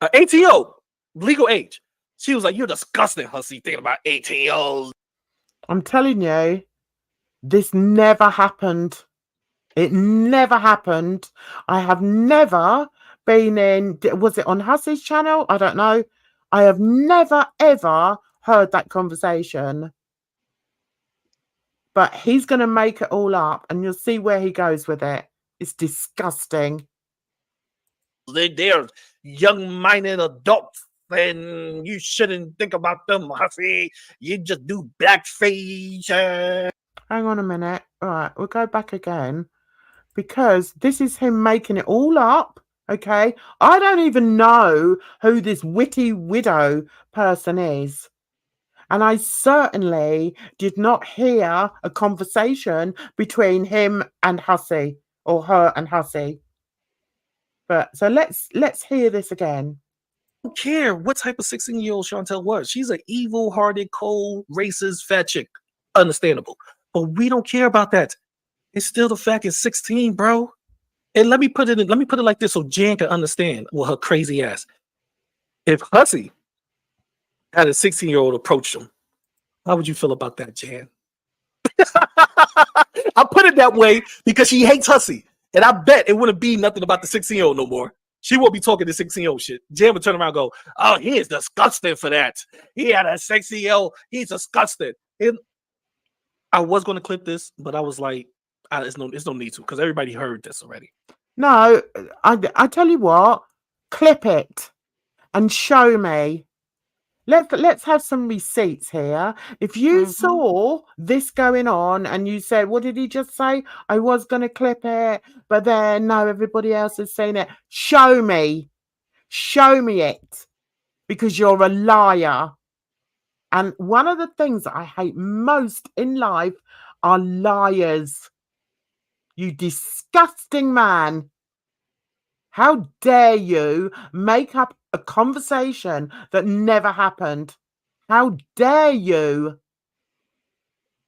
18-year-old, legal age. She was like, you're disgusting, Hussy, thinking about 18-year-olds. I'm telling you, this never happened. It never happened. I have never been in, was it on Hussy's channel? I don't know. I have never, ever heard that conversation. But he's going to make it all up and you'll see where he goes with it. It's disgusting. They're young-minded adults and you shouldn't think about them, Hussy. You just do blackface. Hang on a minute. All right, we'll go back again. Because this is him making it all up, okay? I don't even know who this Witty Widow person is. And I certainly did not hear a conversation between him and Hussy, or her and Hussy. But so let's hear this again. I don't care what type of 16-year-old Chantel was. She's an evil-hearted, cold, racist, fat chick. Understandable. But we don't care about that. It's still the fact it's 16, bro. And let me put it like this so Jan can understand what her crazy ass. If Hussy had a 16-year-old approach him, how would you feel about that, Jan? I put it that way because she hates Hussy. And I bet it wouldn't be nothing about the 16-year-old no more. She won't be talking to 16-year-old shit. Jan would turn around and go, oh, he is disgusting for that. He had a 16-year-old. He's disgusted. And I was going to clip this, but I was like, it's no need to because everybody heard this already. No, I tell you what, clip it and show me. Let's have some receipts here. If you saw this going on and you said, what did he just say? I was going to clip it, but then no, everybody else has seen it. Show me it because you're a liar. And one of the things that I hate most in life are liars. You disgusting man. How dare you make up a conversation that never happened? How dare you?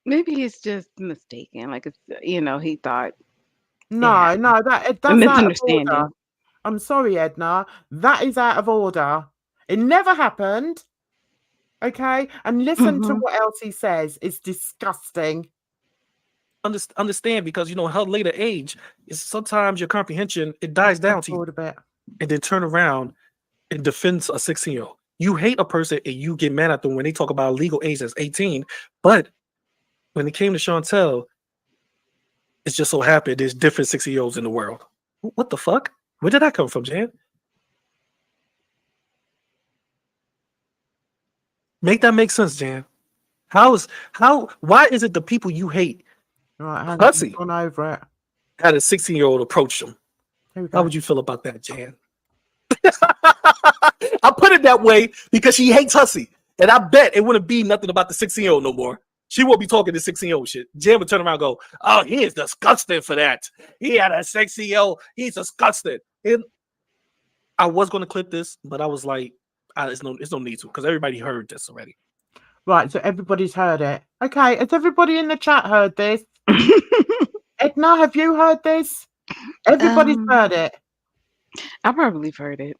Maybe he's just mistaken. Like, it's, he thought. No, that's a misunderstanding. out of order. I'm sorry, Edna. That is out of order. It never happened. Okay? And listen to what else he says. It's disgusting. Understand because her later age is sometimes your comprehension it dies down to you a bit. And then turn around and defends a 16-year-old. You hate a person and you get mad at them when they talk about legal age as 18, but when it came to Chantel, it's just so happened there's different 6-year-olds in the world. What the fuck? Where did that come from, Jan? Make that make sense, Jan. Why is it the people you hate, Right, hang on, Hussy, we've gone over it. had a 16-year-old approach them? Here we go. How would you feel about that, Jan? I put it that way because she hates Hussy. And I bet it wouldn't be nothing about the 16-year-old no more. She won't be talking to 16-year-old shit. Jan would turn around and go, oh, he is disgusting for that. He had a 16-year-old. He's disgusting. And I was going to clip this, but I was like, it's no need to because everybody heard this already. Right, so everybody's heard it. Okay, has everybody in the chat heard this? Edna, have you heard this? Everybody's heard it. I probably heard it.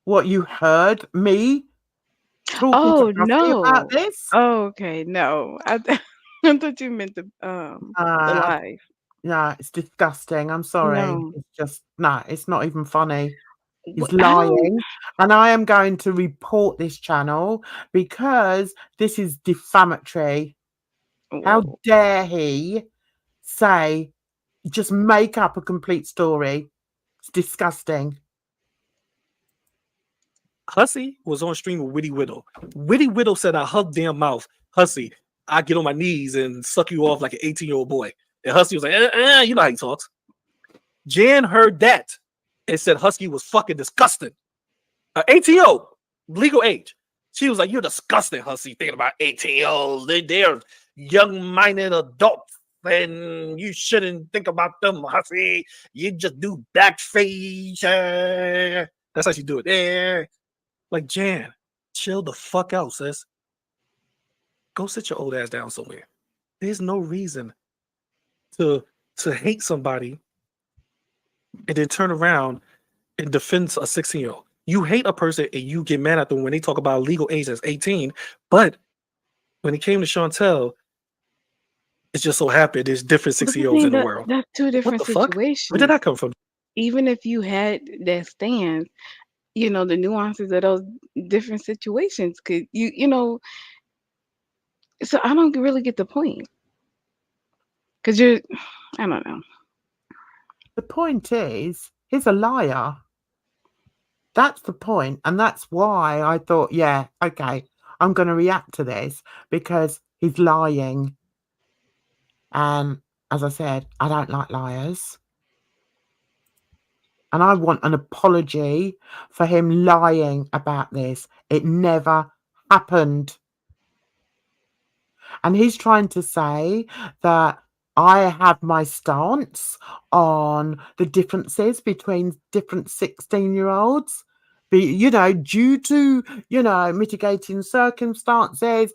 What, you heard me talking Oh to Hussy no! about this? Oh, okay, no. I thought you meant the live. No, it's disgusting. I'm sorry. No. It's just it's not even funny. He's Wh- how- lying. And I am going to report this channel because this is defamatory. How Whoa. dare he say, just make up a complete story? It's disgusting. Hussy was on stream with Witty Widow. Witty Widow said, I hug damn mouth. Hussy, I get on my knees and suck you off like an 18-year-old boy. And Hussy was like, you know how he talks. Jan heard that and said Husky was fucking disgusting. 18-year-old, legal age. She was like, you're disgusting, Hussy, thinking about 18-year-olds. They're young-minded adults, and you shouldn't think about them, Hussy. You just do backface. That's how she do it. Like, Jan, chill the fuck out, sis. Go sit your old ass down somewhere. There's no reason to hate somebody and then turn around and defend a 16-year-old. You hate a person and you get mad at them when they talk about legal age as 18, but when it came to Chantel, it just so happened there's different 16-year-olds in the world. That's two different situations. Where did that come from? Even if you had that stance, the nuances of those different situations could so I don't really get the point. Because I don't know. The point is, he's a liar. That's the point. And that's why I thought, yeah, okay, I'm going to react to this because he's lying. And as I said, I don't like liars. And I want an apology for him lying about this. It never happened. And he's trying to say that I have my stance on the differences between different 16-year-olds, due to, mitigating circumstances,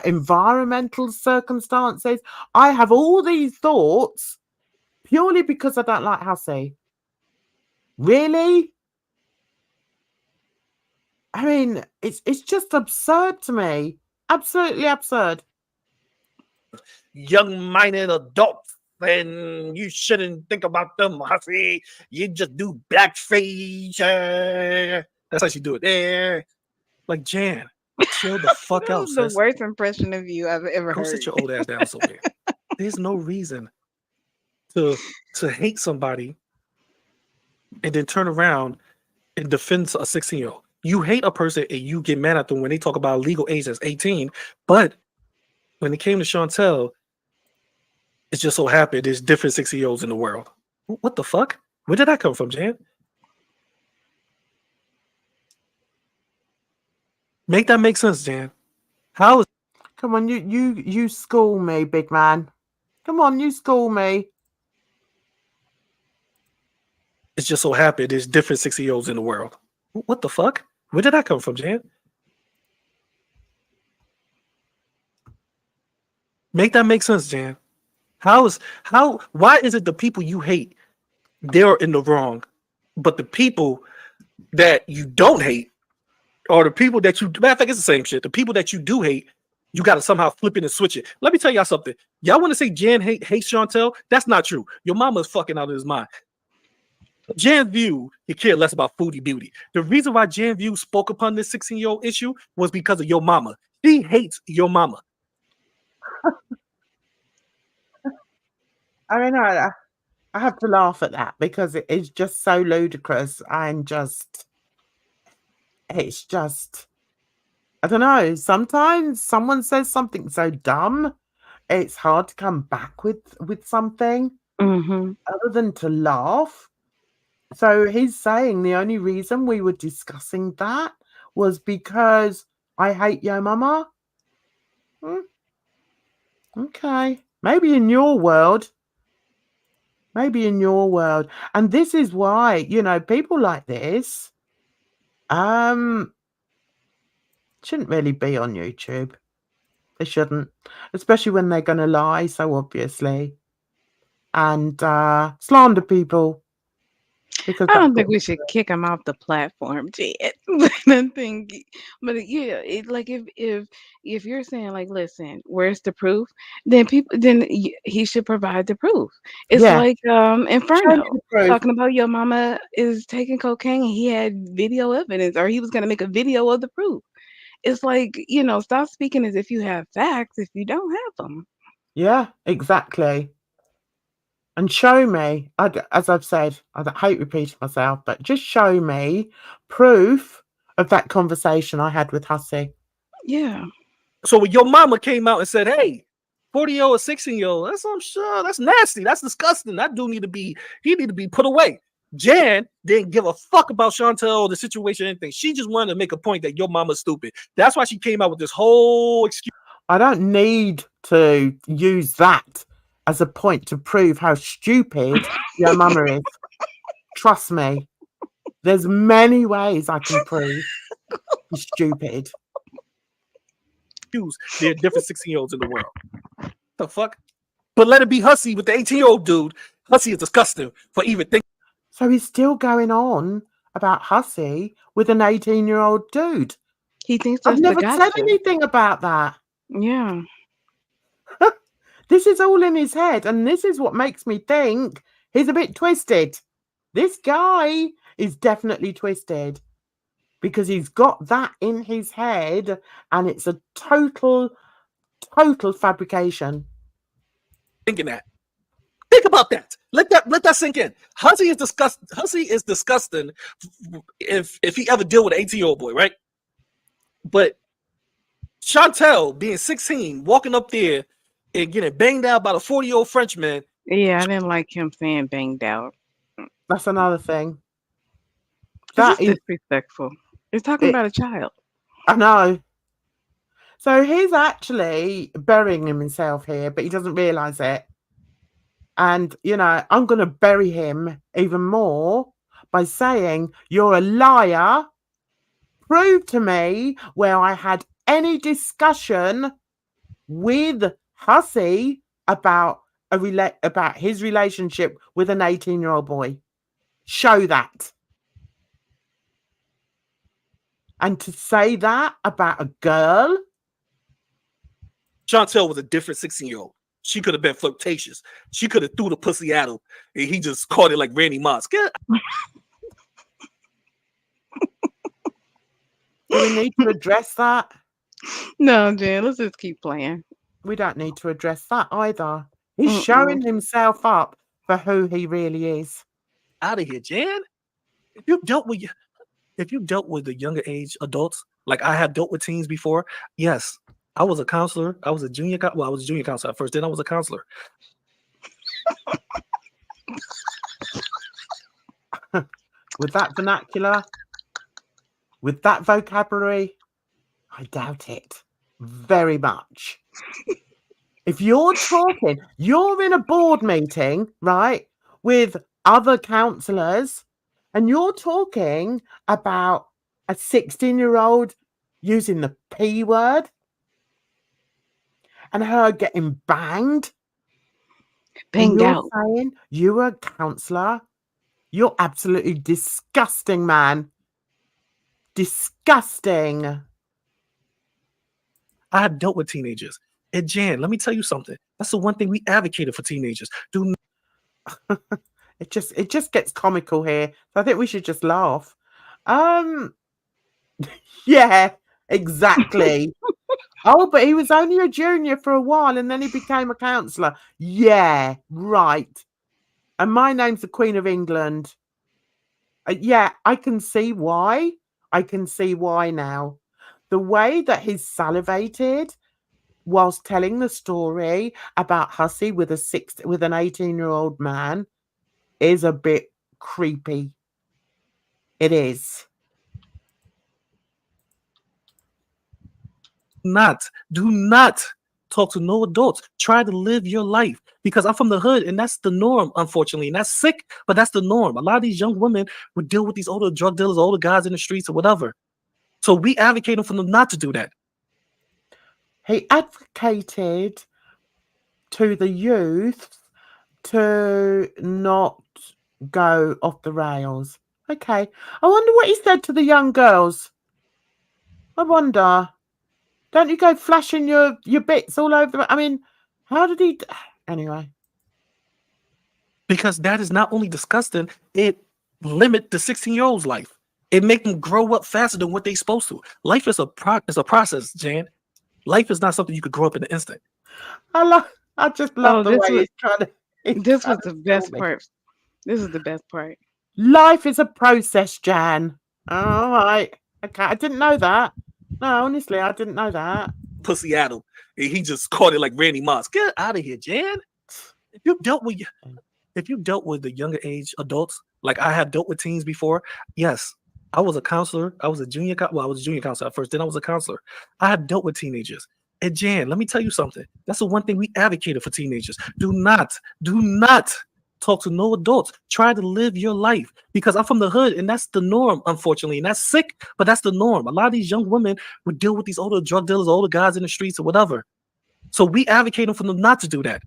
environmental circumstances. I have all these thoughts purely because I don't like Hussy. Really? I mean, it's just absurd to me. Absolutely absurd. Young-minded adults, and you shouldn't think about them, Hussy. You just do backface. That's how she do it. Like, Jan, chill the fuck out, That was sis. the worst impression of you I've ever Go heard. sit your old ass down somewhere. There's no reason to hate somebody and then turn around and defend a 16-year-old. You hate a person and you get mad at them when they talk about legal age as 18, but when it came to Chantel, it just so happened there's different 16-year-olds in the world. What the fuck? Where did that come from, Jan? Make that make sense, Jan. How is... Come on, you school me, big man. Come on, you school me. It just so happened there's different 16-year-olds in the world. What the fuck? Where did that come from, Jan? Make that make sense, Jan. Why is it the people you hate, they're in the wrong, but the people that you don't hate, or the people that you, matter of fact, it's the same shit. The people that you do hate, you got to somehow flip it and switch it. Let me tell y'all something. Y'all want to say Jan hates Chantel? That's not true. Your mama's fucking out of his mind. Jan View, he cared less about foodie beauty. The reason why Jan View spoke upon this 16-year-old issue was because of your mama. She hates your mama. I mean, I have to laugh at that because it is just so ludicrous and it's just, I don't know. Sometimes someone says something so dumb, it's hard to come back with something other than to laugh. So he's saying the only reason we were discussing that was because I hate your mama. Okay, maybe in your world. Maybe in your world. And this is why, you know, people like this shouldn't really be on YouTube. They shouldn't, especially when they're going to lie so obviously and slander people. Because I don't think we should kick him off the platform, Jen. But yeah, like if you're saying like, listen, where's the proof? Then he should provide the proof. It's like Inferno talking about your mama is taking cocaine and he had video evidence, or he was gonna make a video of the proof. It's like, you know, stop speaking as if you have facts if you don't have them. Yeah, exactly. And show me, as I've said, I hate repeating myself, but just show me proof of that conversation I had with Hussey. Yeah. So when your mama came out and said, hey, 40-year-old or 16-year-old, I'm sure that's nasty. That's disgusting. That dude need to be put away. Jan didn't give a fuck about Chantel or the situation or anything. She just wanted to make a point that your mama's stupid. That's why she came out with this whole excuse. I don't need to use that as a point to prove how stupid your mama is. Trust me. There's many ways I can prove she's stupid. There are different 16-year-olds in the world. The fuck? But let it be Hussey with the 18-year-old dude. Hussey is disgusting for even thinking. So he's still going on about Hussey with an 18-year-old dude. He thinks I've never said anything about that. Yeah. This is all in his head, and this is what makes me think he's a bit twisted. This guy is definitely twisted because he's got that in his head, and it's a total fabrication. Thinking that. Think about that. Let that sink in. Hussey is disgusting. Hussey is disgusting if he ever deal with an 18-year-old boy, right? But Chantel being 16, walking up there and getting banged out by the 40-year-old Frenchman. Yeah, I didn't like him saying banged out. That's another thing. That is disrespectful. He's talking about a child. I know. So he's actually burying himself here, but he doesn't realize it. And, you know, I'm going to bury him even more by saying, you're a liar. Prove to me where I had any discussion with Hussey about his relationship with an 18-year-old boy. Show that. And to say that about a girl. Chantel was a different 16-year-old. She could have been flirtatious. She could have threw the pussy at him, and he just caught it like Randy Moss. Do we need to address that? No, Jen, let's just keep playing. We don't need to address that either. He's showing himself up for who he really is. Out of here, Jan. If you dealt with the younger age adults, like I have dealt with teens before, yes. I was a counselor. I was a junior counselor at first. Then I was a counselor. With that vernacular, with that vocabulary, I doubt it very much. If you're talking, you're in a board meeting, right, with other counselors, and you're talking about a 16-year-old using the P word, and her getting banged out. Saying you're a counselor. You're absolutely disgusting, man. Disgusting. I have dealt with teenagers. And Jan, let me tell you something. That's the one thing we advocated for teenagers. It just gets comical here. So I think we should just laugh. Yeah, exactly. Oh, but he was only a junior for a while and then he became a counsellor. Yeah, right. And my name's the Queen of England. Yeah, I can see why. I can see why now. The way that he's salivated whilst telling the story about Hussey with an 18-year-old man is a bit creepy. It is. Do not talk to no adults. Try to live your life, because I'm from the hood and that's the norm, unfortunately. And that's sick, but that's the norm. A lot of these young women would deal with these older drug dealers, older guys in the streets or whatever. So we advocating for them not to do that. He advocated to the youth to not go off the rails. Okay. I wonder what he said to the young girls. I wonder. Don't you go flashing your bits all over the... I mean, how did he... Anyway. Because that is not only disgusting, it limit the 16-year-old's life. It make them grow up faster than what they supposed to. Life is a process, Jan. Life is not something you could grow up in an instant. I just love the way he's trying to... This was the best part. This is the best part. Life is a process, Jan. All right. Okay, I didn't know that. No, honestly, I didn't know that. Pussy Adam. He just caught it like Randy Moss. Get out of here, Jan. If you dealt with the younger age adults, like I have dealt with teens before, yes, I was a counselor. I was a junior counselor at first. Then I was a counselor. I have dealt with teenagers. And Jan, let me tell you something. That's the one thing we advocated for teenagers. Do not talk to no adults. Try to live your life, because I'm from the hood and that's the norm, unfortunately. And that's sick, but that's the norm. A lot of these young women would deal with these older drug dealers, older guys in the streets or whatever. So we advocating for them not to do that.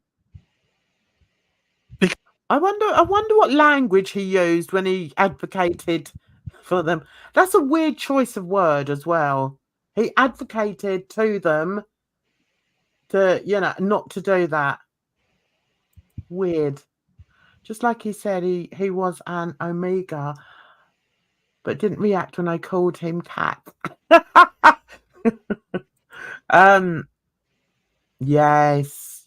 I wonder what language he used when he advocated for them. That's a weird choice of word as well. He advocated to them to, not to do that. Weird. Just like he said, he was an Omega, but didn't react when I called him Cat. Yes.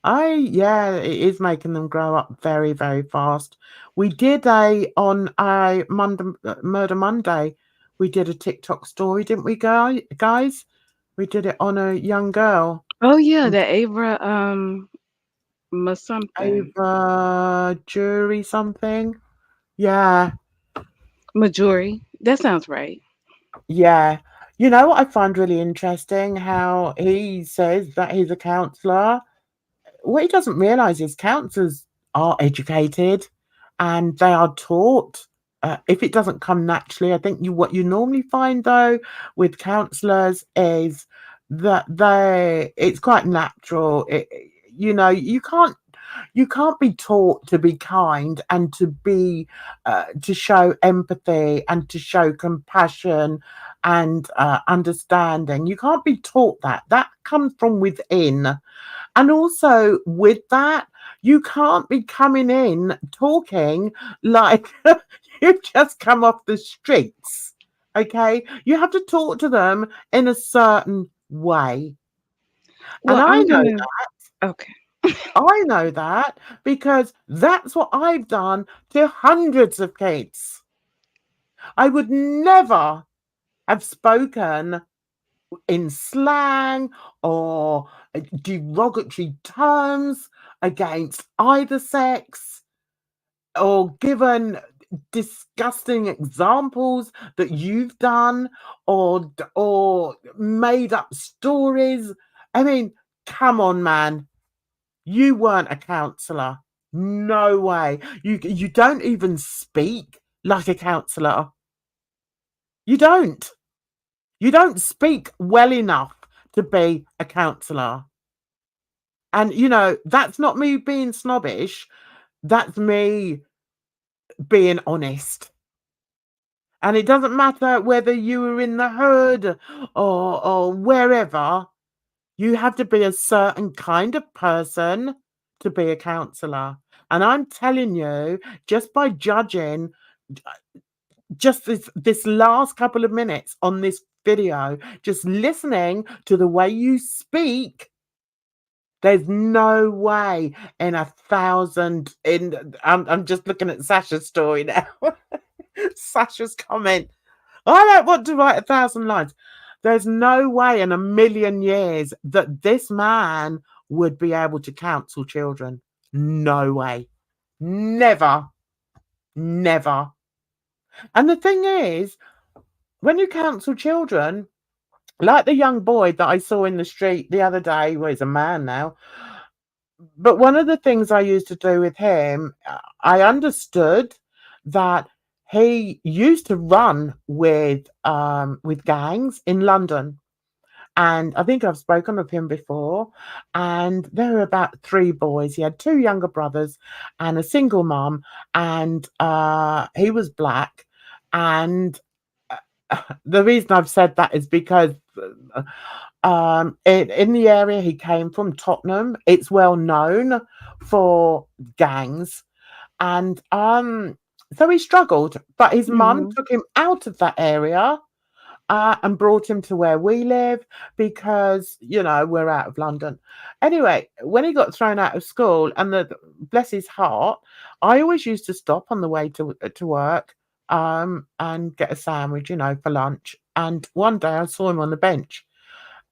It is making them grow up very, very fast. We did on a Murder Monday, we did a TikTok story, didn't we, guys? We did it on a young girl. Oh yeah, the Ava something. Ava Jury something. Yeah. Majori. That sounds right. Yeah. You know what I find really interesting? How he says that he's a counsellor. What he doesn't realise is counsellors are educated and they are taught. If it doesn't come naturally, I think what you normally find though with counsellors is that it's quite natural. You can't be taught to be kind and to be to show empathy and to show compassion and understanding. You can't be taught that. That comes from within. And also with that, you can't be coming in talking like you've just come off the streets. Okay? You have to talk to them in a certain way. Well, and I know that. Okay. I know that because that's what I've done to hundreds of kids. I would never have spoken in slang or derogatory terms against either sex or given disgusting examples that you've done or made up stories. I mean, come on, man. You weren't a counsellor. No way. You don't even speak like a counsellor. You don't. You don't speak well enough to be a counsellor. And, that's not me being snobbish. That's me being honest. And it doesn't matter whether you were in the hood or wherever. You have to be a certain kind of person to be a counsellor. And I'm telling you, just by judging just this last couple of minutes on this video, just listening to the way you speak, there's no way in 1,000 I'm just looking at Sasha's story now. Sasha's comment. I don't want to write 1,000 lines. There's no way in a million years that this man would be able to counsel children. No way. Never. Never. And the thing is, when you counsel children, like the young boy that I saw in the street the other day, well, he's a man now. But one of the things I used to do with him, I understood that he used to run with gangs in London. And I think I've spoken of him before. And there were about 3 boys. He had 2 younger brothers and a single mum. And he was black. And the reason I've said that is because in the area he came from, Tottenham, it's well known for gangs. And so he struggled. But his mum took him out of that area. And brought him to where we live because, we're out of London. Anyway, when he got thrown out of school, and bless his heart, I always used to stop on the way to work and get a sandwich, for lunch. And one day I saw him on the bench.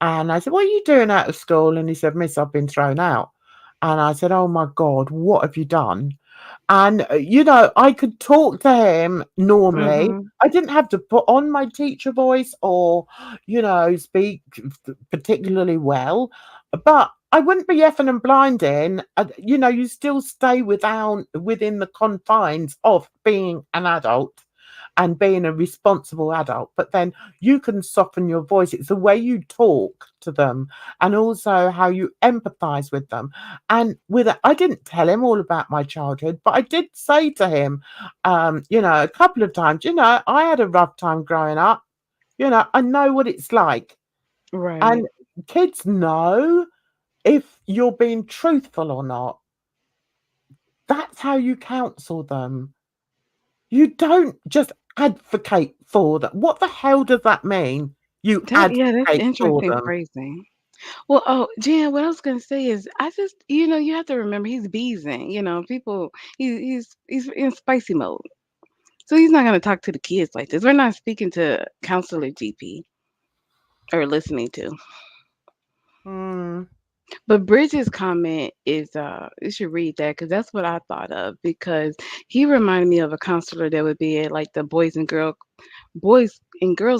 And I said, "What are you doing out of school?" And he said, "Miss, I've been thrown out." And I said, "Oh, my God, what have you done?" And, I could talk to him normally. I didn't have to put on my teacher voice or, speak particularly well. But I wouldn't be effing and blinding. You still stay within the confines of being an adult and being a responsible adult. But then you can soften your voice. It's the way you talk to them and also how you empathize with them. And I didn't tell him all about my childhood, but I did say to him, a couple of times, I had a rough time growing up. I know what it's like. Right. And kids know if you're being truthful or not. That's how you counsel them. You don't just advocate for them. What the hell does that mean? You That's advocate for interesting them. phrasing. Well, Jan, what I was gonna say is, I just, you have to remember he's beezing. People, he's in spicy mode, so he's not gonna talk to the kids like this. We're not speaking to counselor GP or listening to. But Bridget's comment is, you should read that because that's what I thought of, because he reminded me of a counselor that would be at like the Boys and Girls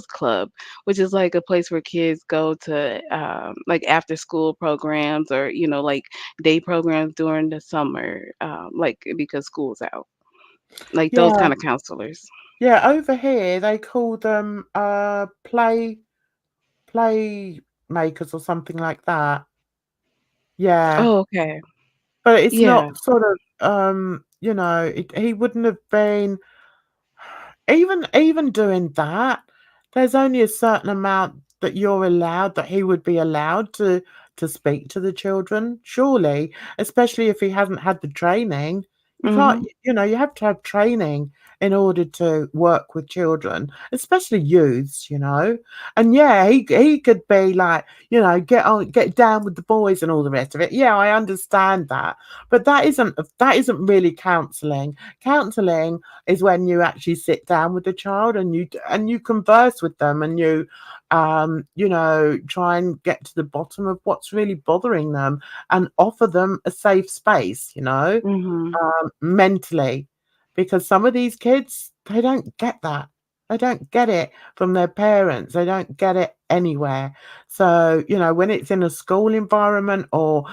Club, which is like a place where kids go to like after school programs or like day programs during the summer, like because school's out, like those Yeah. kind of counselors. Yeah, over here they call them play makers or something like that. Yeah. Oh, okay. But it's Yeah. not sort of he wouldn't have been even doing that. There's only a certain amount that he would be allowed to speak to the children, surely, especially if he hasn't had the training. You can't, you have to have training in order to work with children, especially youths, And yeah, he could be like, get down with the boys and all the rest of it. Yeah, I understand that. But that isn't really counseling. Counseling is when you actually sit down with the child and you converse with them and you try and get to the bottom of what's really bothering them and offer them a safe space, mentally, because some of these kids, they don't get that. They don't get it from their parents. They don't get it anywhere. So, when it's in a school environment or,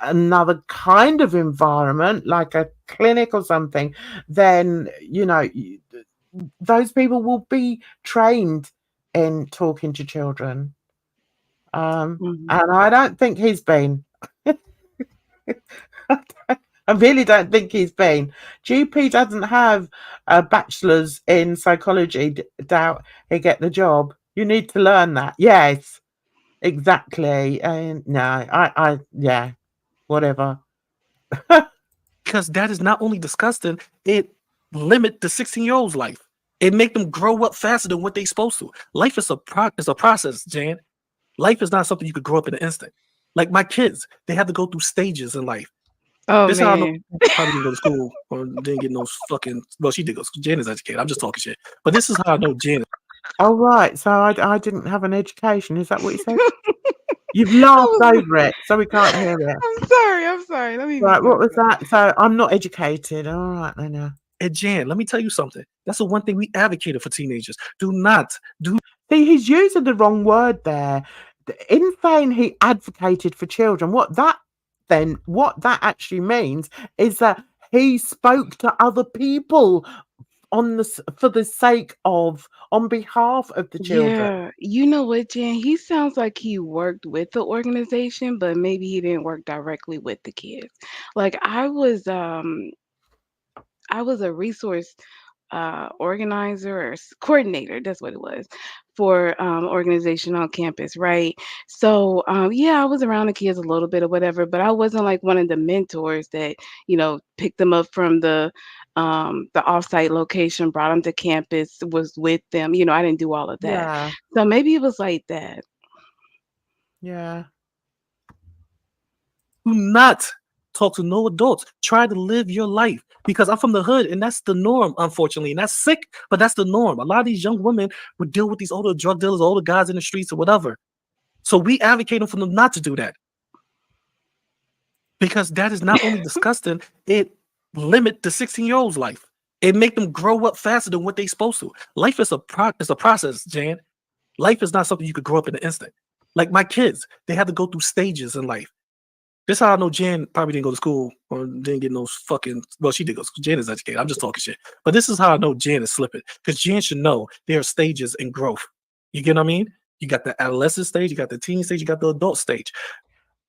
another kind of environment, like a clinic or something, then, those people will be trained in talking to children. And I don't think he's been. I really don't think he's been. GP doesn't have a bachelor's in psychology. Doubt he get the job. You need to learn that. Yes, exactly. And no, yeah, whatever. Because that is not only disgusting, it limit the 16-year-old's life. It make them grow up faster than what they supposed to. Life is a process, Jan. Life is not something you could grow up in an instant. Like my kids, they have to go through stages in life. Oh, this how I know man. probably didn't go to school or didn't get no fucking. Well, she did go to school. Jan is educated. I'm just talking shit. But this is how I know Jan. Oh, right. So I didn't have an education. Is that what you said? You've laughed over it, so we can't hear it. I'm sorry. Let me Right, what was that? So I'm not educated. All right, then. And Jan, let me tell you something. That's the one thing we advocated for teenagers. Do not do. See, he's using the wrong word there. In saying he advocated for children, what that actually means is that he spoke to other people on behalf of the children. Yeah, you know what, Jen? He sounds like he worked with the organization, but maybe he didn't work directly with the kids. Like I was a resource organizer or coordinator, that's what it was, for organization on campus, right? So yeah, I was around the kids a little bit or whatever, but I wasn't like one of the mentors that, picked them up from the offsite location, brought them to campus, was with them. I didn't do all of that. Yeah. So maybe it was like that. Yeah. Do not talk to no adults. Try to live your life, because I'm from the hood and that's the norm, unfortunately. And that's sick, but that's the norm. A lot of these young women would deal with these older drug dealers, older guys in the streets or whatever. So we advocate for them not to do that, because that is not only disgusting, it limit the 16-year-old's life. It make them grow up faster than what they supposed to. Life is a process, Jan. Life is not something you could grow up in an instant. Like my kids, they have to go through stages in life. This is how I know Jan probably didn't go to school or didn't get no fucking. Well, she did go to school. Jan is educated. I'm just talking shit. But this is how I know Jan is slipping, because Jan should know there are stages in growth. You get what I mean? You got the adolescent stage, you got the teen stage, you got the adult stage.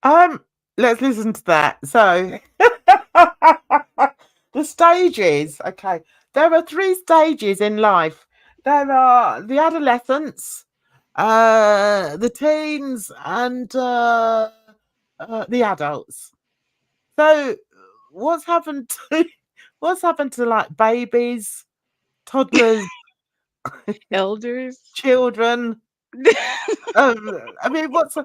Let's listen to that. So the stages. Okay, there are 3 stages in life. There are the adolescents, the teens, and the adults. So what's happened to like babies, toddlers, Elders, children? I mean, what's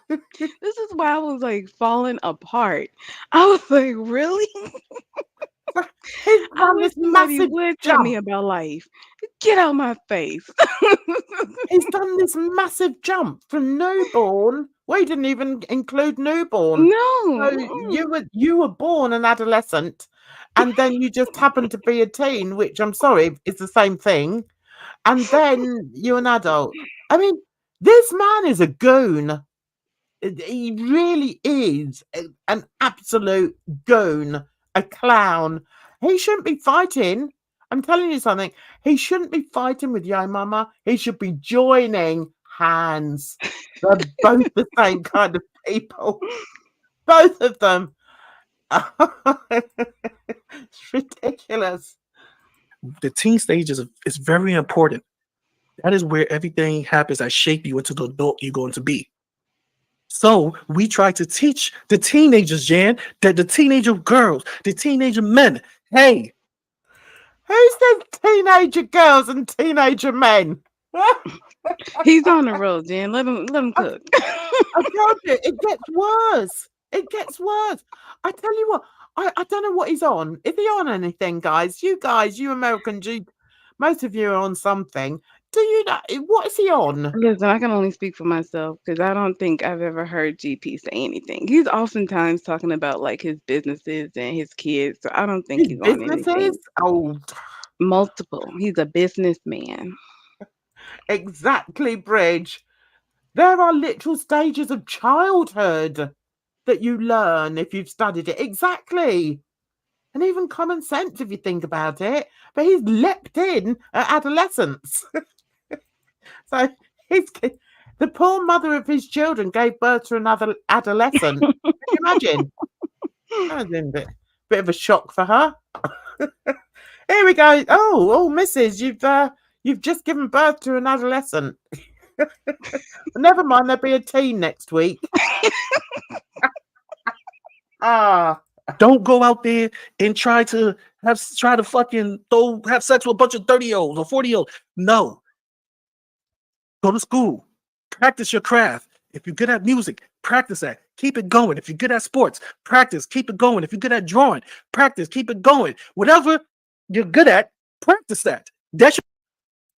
this is why I was like falling apart. I was like, really? He's I done wish this somebody massive would tell me jump. about life. Get out my face. He's done this massive jump from newborn. We didn't even include newborn. No. So you were born an adolescent, and then you just happened to be a teen, which I'm sorry, it's the same thing. And then you're an adult. I mean, this man is a goon. He really is an absolute goon, a clown. He shouldn't be fighting. I'm telling you something. He shouldn't be fighting with Yo Mama. He should be joining hands. They're both the same kind of people. Both of them. It's ridiculous. The teen stage is very important. That is where everything happens that shape you into the adult you're going to be. So we try to teach the teenagers, Jan, that the teenager girls, the teenager men, hey. Who said teenager girls and teenager men? He's on the road, Jen. Let him cook. I told you, it gets worse. It gets worse. I tell you what, I don't know what he's on. Is he on anything, guys? You Americans, most of you are on something. Do you know what is he on? Listen, I can only speak for myself, because I don't think I've ever heard GP say anything. He's oftentimes talking about like his businesses and his kids, so I don't think he's on anything. Oh, multiple. He's a businessman. Exactly, Bridge. There are literal stages of childhood that you learn if you've studied it. Exactly. And even common sense if you think about it. But he's leapt in at adolescence. So the poor mother of his children gave birth to another adolescent. Can you imagine? That was a bit of a shock for her. Here we go. Oh, Mrs. You've just given birth to an adolescent. Never mind, there'll be a teen next week. Don't go out there and try to try to fucking have sex with a bunch of 30-year-olds or 40-year-olds. No. Go to school. Practice your craft. If you're good at music, practice that. Keep it going. If you're good at sports, practice. Keep it going. If you're good at drawing, practice. Keep it going. Whatever you're good at, practice that.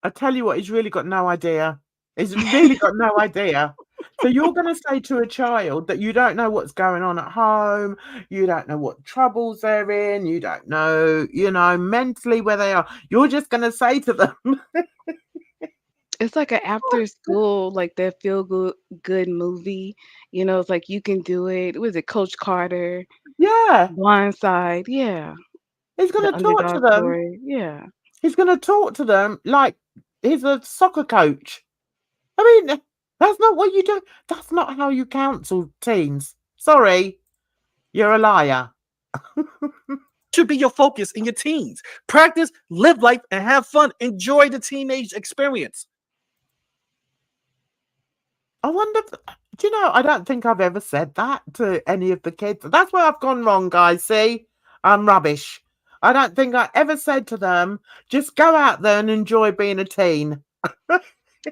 I tell you what, he's really got no idea. He's really got no idea. So you're going to say to a child that you don't know what's going on at home, you don't know what troubles they're in, you don't know, mentally where they are. You're just going to say to them. It's like an after school, like that feel good movie. It's like You Can Do It. Was it Coach Carter? Yeah. Blindside. Yeah. He's going to talk to them. Story. Yeah. He's going to talk to them like he's a soccer coach. I mean, that's not what you do. That's not how you counsel teens. Sorry, you're a liar. Should be your focus in your teens. Practice, live life, and have fun. Enjoy the teenage experience. I wonder, I don't think I've ever said that to any of the kids. That's where I've gone wrong, guys. See, I'm rubbish. I don't think I ever said to them, just go out there and enjoy being a teen.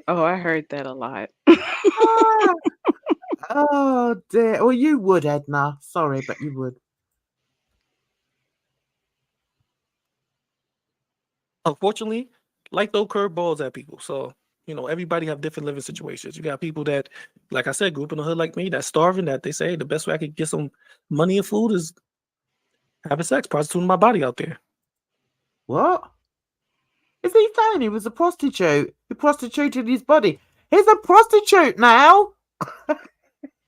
Oh, I heard that a lot. Oh, dear. Well, you would, Edna. Sorry, but you would. Unfortunately, life throw curveballs at people. So, everybody have different living situations. You got people that, like I said, grew up in the hood like me, that's starving, that they say the best way I could get some money and food is having sex, prostituting my body out there. What? Is he saying he was a prostitute? He prostituted his body. He's a prostitute now.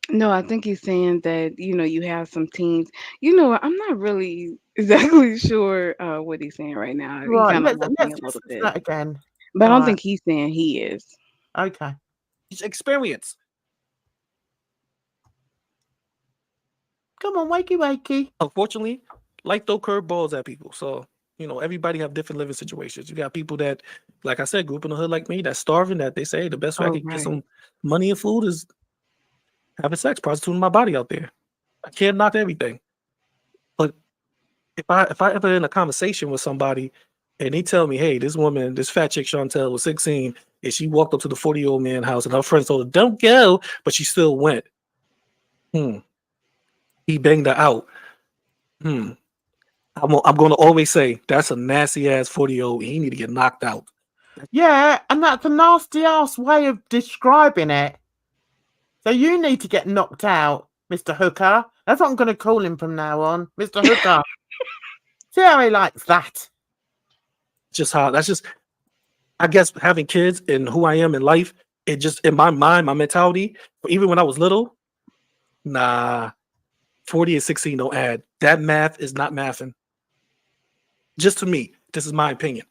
No, I think he's saying that, you have some teens. I'm not really exactly sure what he's saying right now. Right, He let's lost me a little listen to bit. that again. But I don't think he's saying he is. Okay. Experience. Come on, wakey. Unfortunately, life throw curveballs at people. So, everybody have different living situations. You got people that, like I said, grew up in the hood like me, that's starving, that they say the best way I could get some money and food is having sex, prostituting my body out there. I can't knock everything. But if I ever in a conversation with somebody and they tell me, hey, this woman, this fat chick Chantel was 16 and she walked up to the 40-year-old man's house and her friends told her, don't go, but she still went. He banged her out. I'm going to always say that's a nasty ass 40-year-old. He need to get knocked out. Yeah, and that's a nasty ass way of describing it. So you need to get knocked out, Mr. Hooker. That's what I'm going to call him from now on, Mr. Hooker. See how he likes that. I guess having kids and who I am in life, it just, in my mind, my mentality, even when I was little, 40 and 16 don't add. That math is not mathing. Just to me, this is my opinion.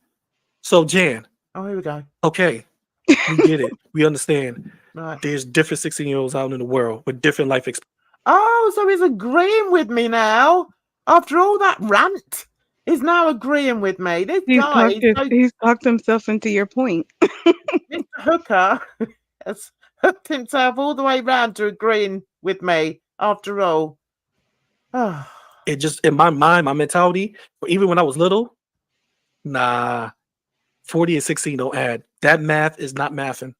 So, Jan. Oh, here we go. Okay, we get it. We understand. Right. There's different 16-year-olds out in the world with different life experiences. Oh, so he's agreeing with me now. After all that rant, he's now agreeing with me. This guy, he's talked himself into your point. Mr. Hooker has hooked himself all the way round to agreeing with me. After all, it just, in my mind, my mentality, even when I was little, 40 and 16 don't add. That math is not mathing.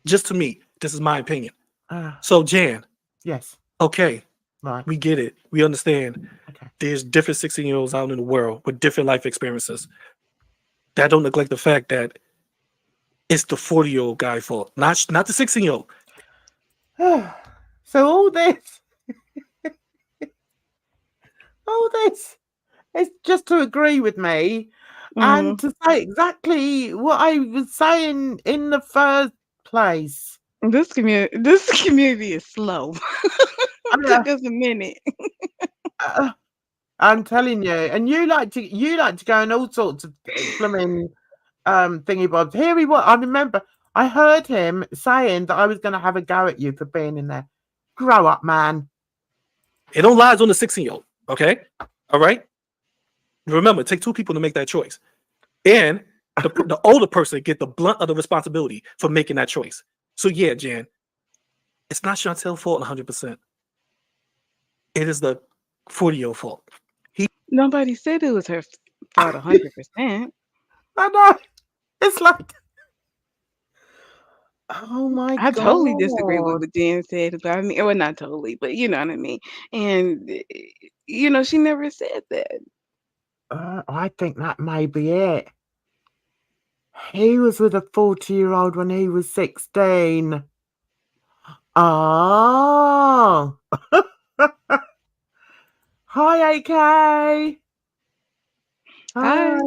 Just to me, this is my opinion. So, Jan. Yes. Okay. Right. We get it. We understand. Okay. There's different 16-year-olds out in the world with different life experiences. That don't neglect the fact that it's the 40-year-old guy's fault, not the 16-year-old. So all this is just to agree with me and to say exactly what I was saying in the first place. This community is slow. It took us a minute. I'm telling you, and you like to go in all sorts of blooming thingy bobs. Here he was. I remember I heard him saying that I was going to have a go at you for being in there. Grow up, man. It don't lies on the 16-year-old. Okay, all right. Remember, it takes two people to make that choice, and the older person get the blunt of the responsibility for making that choice. So yeah, Jan, it's not Chantel's fault 100%. It is the 40-year-old fault. Nobody said it was her fault 100%. I know. It's like, oh my I God. totally disagree with what Jen said, but I mean, well, not totally, but you know what I mean. And she never said that. I think that may be it. He was with a 40-year-old when he was 16. Oh. Hi, AK. Hi.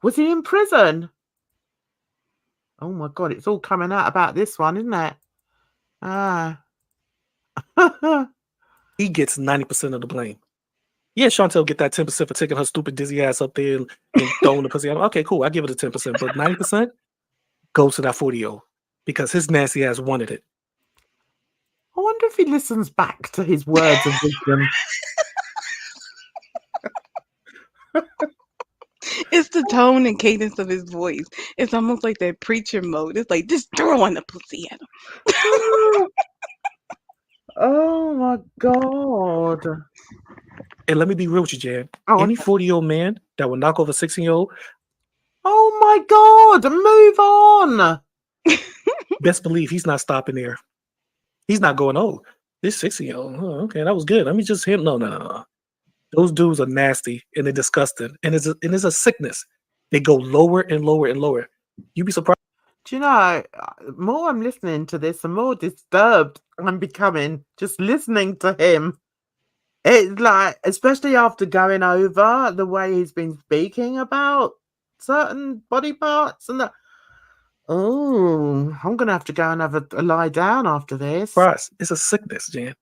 Was he in prison? Oh my God, it's all coming out about this one, isn't it? Ah. He gets 90% of the blame. Yeah, Chantel get that 10% for taking her stupid dizzy ass up there and throwing the pussy out. Okay, cool. I give it a 10%, but 90% goes to that 40-year-old because his nasty ass wanted it. I wonder if he listens back to his words of wisdom. It's the tone and cadence of his voice. It's almost like that preacher mode. It's like, just throwing the pussy at him. Oh my God. And let me be real with you, Jan. Oh, Any okay. 40-year-old man that will knock over a 16-year-old, Oh my God, move on. best believe he's not stopping there. He's not going, oh, this 16-year-old, okay, that was good. Let me just hit. No. Those dudes are nasty and they're disgusting. And it's a sickness. They go lower and lower and lower. You'd be surprised. Do you know, the more I'm listening to this, the more disturbed I'm becoming just listening to him. It's like, especially after going over the way he's been speaking about certain body parts and that. Oh, I'm going to have to go and have a lie down after this. Surprise. It's a sickness, Jan.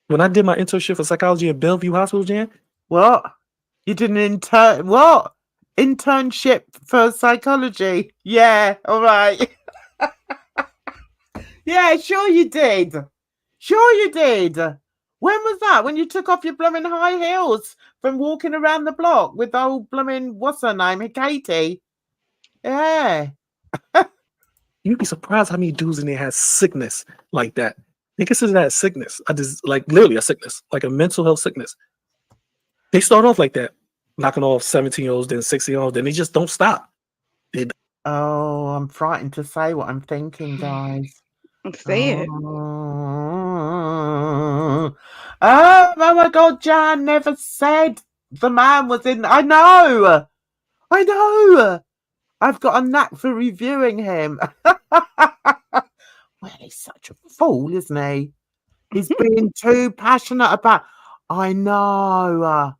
When I did my internship for psychology at Bellevue Hospital, Jan. What? You did an internship for psychology? Yeah, all right. Yeah, sure you did. Sure you did. When was that? When you took off your blooming high heels from walking around the block with old blooming, what's her name, Katie? Yeah. You'd be surprised how many dudes in there has sickness like that. They consider that a sickness. Like literally a sickness, like a mental health sickness. They start off like that, knocking off 17-year-olds, then 16-year-olds, then they just don't stop. Oh, I'm frightened to say what I'm thinking, guys. Say it. Oh my God, Jan never said the man was in. I know. I've got a knack for reviewing him. Well, he's such a fool, isn't he? He's being too passionate about. I know.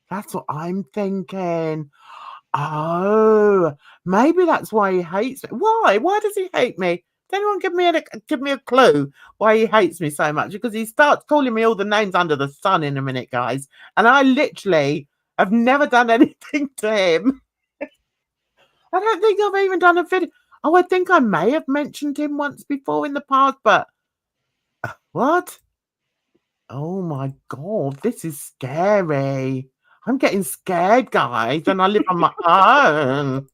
That's what I'm thinking. Oh, maybe that's why he hates me. Why? Why does he hate me? Does anyone give me a clue why he hates me so much? Because he starts calling me all the names under the sun in a minute, guys. And I literally have never done anything to him. I don't think I've even done a video. Oh, I think I may have mentioned him once before in the past, but what? Oh my God, this is scary. I'm getting scared, guys, and I live on my own.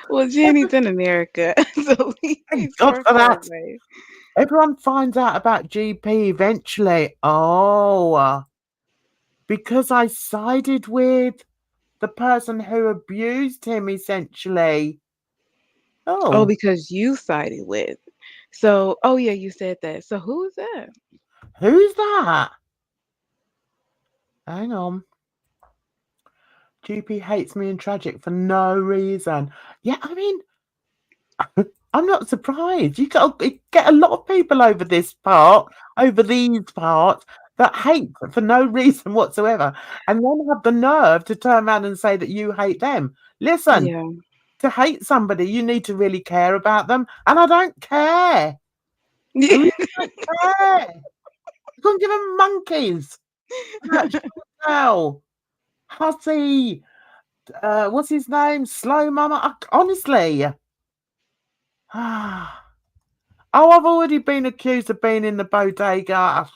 Well, Jenny's in America, so he's God far, for far that. away. Everyone finds out about GP eventually. Oh, because I sided with the person who abused him, essentially. Oh, Oh, because you sided with. So, oh yeah, you said that. So who is that? who's that? Hang on. GP hates me and tragic for no reason. Yeah, I mean, I'm not surprised. You get a lot of people over these parts that hate for no reason whatsoever, and then have the nerve to turn around and say that you hate them. Listen, Yeah. to hate somebody, you need to really care about them, and I don't care. I really don't care. You couldn't give them monkeys. Hell, Hussy, what's his name? Slow Mama. Honestly. Oh, I've already been accused of being in the bodega.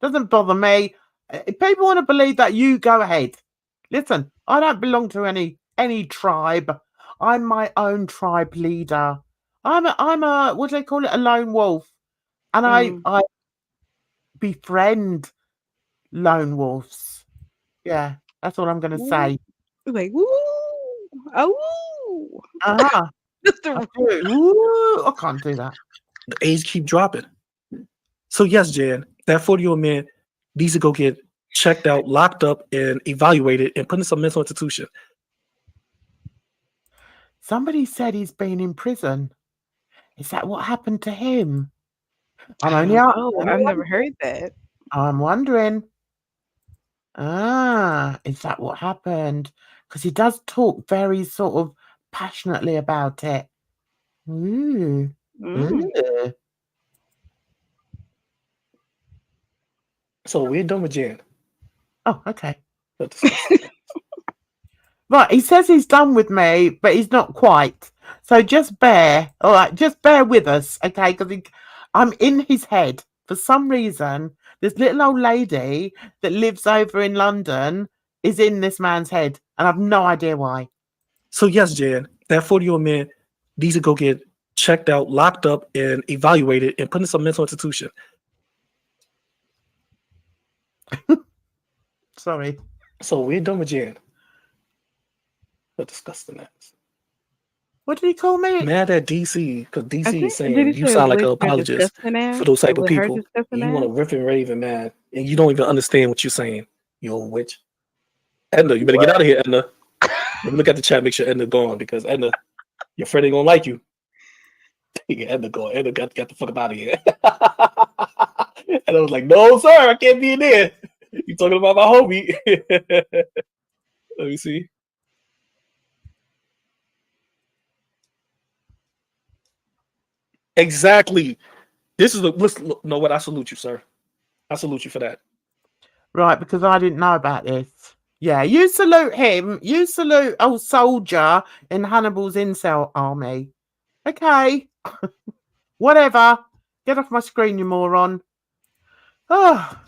Doesn't bother me. If people want to believe that, you go ahead. Listen, I don't belong to any tribe. I'm my own tribe leader. I'm a what do they call it? A lone wolf. And I befriend lone wolves. Yeah, that's all I'm going to say. Like, woo, oh, Uh-huh. just I the do. Ooh, I can't do that. The age keep dropping. So yes, Jan, that 40-year-old man needs to go get checked out, locked up, and evaluated, and put in some mental institution. Somebody said he's been in prison. Is that what happened to him? I'm only out. Oh, I've never heard that. I'm wondering. Is that what happened? Because he does talk very sort of passionately about it. Ooh. Ooh. So we're done with Jan. Oh, okay. Right, he says he's done with me, but he's not quite. So just bear, all right, just bear with us, okay? Because I'm in his head. For some reason, this little old lady that lives over in London is in this man's head, and I've no idea why. So yes, Jan, that 40-year-old man needs to go get checked out, locked up, and evaluated, and put in some mental institution. Sorry. So we're done with Jan. What disgusting ass. What did he call me? Mad at DC because DC is saying did he you say sound like with an her apologist disgusting ass? for those type of With her people. disgusting And you want to ass? rip and rave and mad, and you don't even understand what you're saying. You old witch. Edna, you better get out of here, Edna. Let me look at the chat, make sure Edna gone, because Edna, your friend ain't gonna like you. Yeah, Edna gone. Edna got the fuck up out of here. And I was like, no, sir, I can't be in there. You talking about my homie. Let me see. Exactly. This is listen, look, know what? I salute you, sir. I salute you for that. Right, because I didn't know about this. Yeah, you salute him. You salute old soldier in Hannibal's incel army. Okay. Whatever. Get off my screen, you moron. Oh,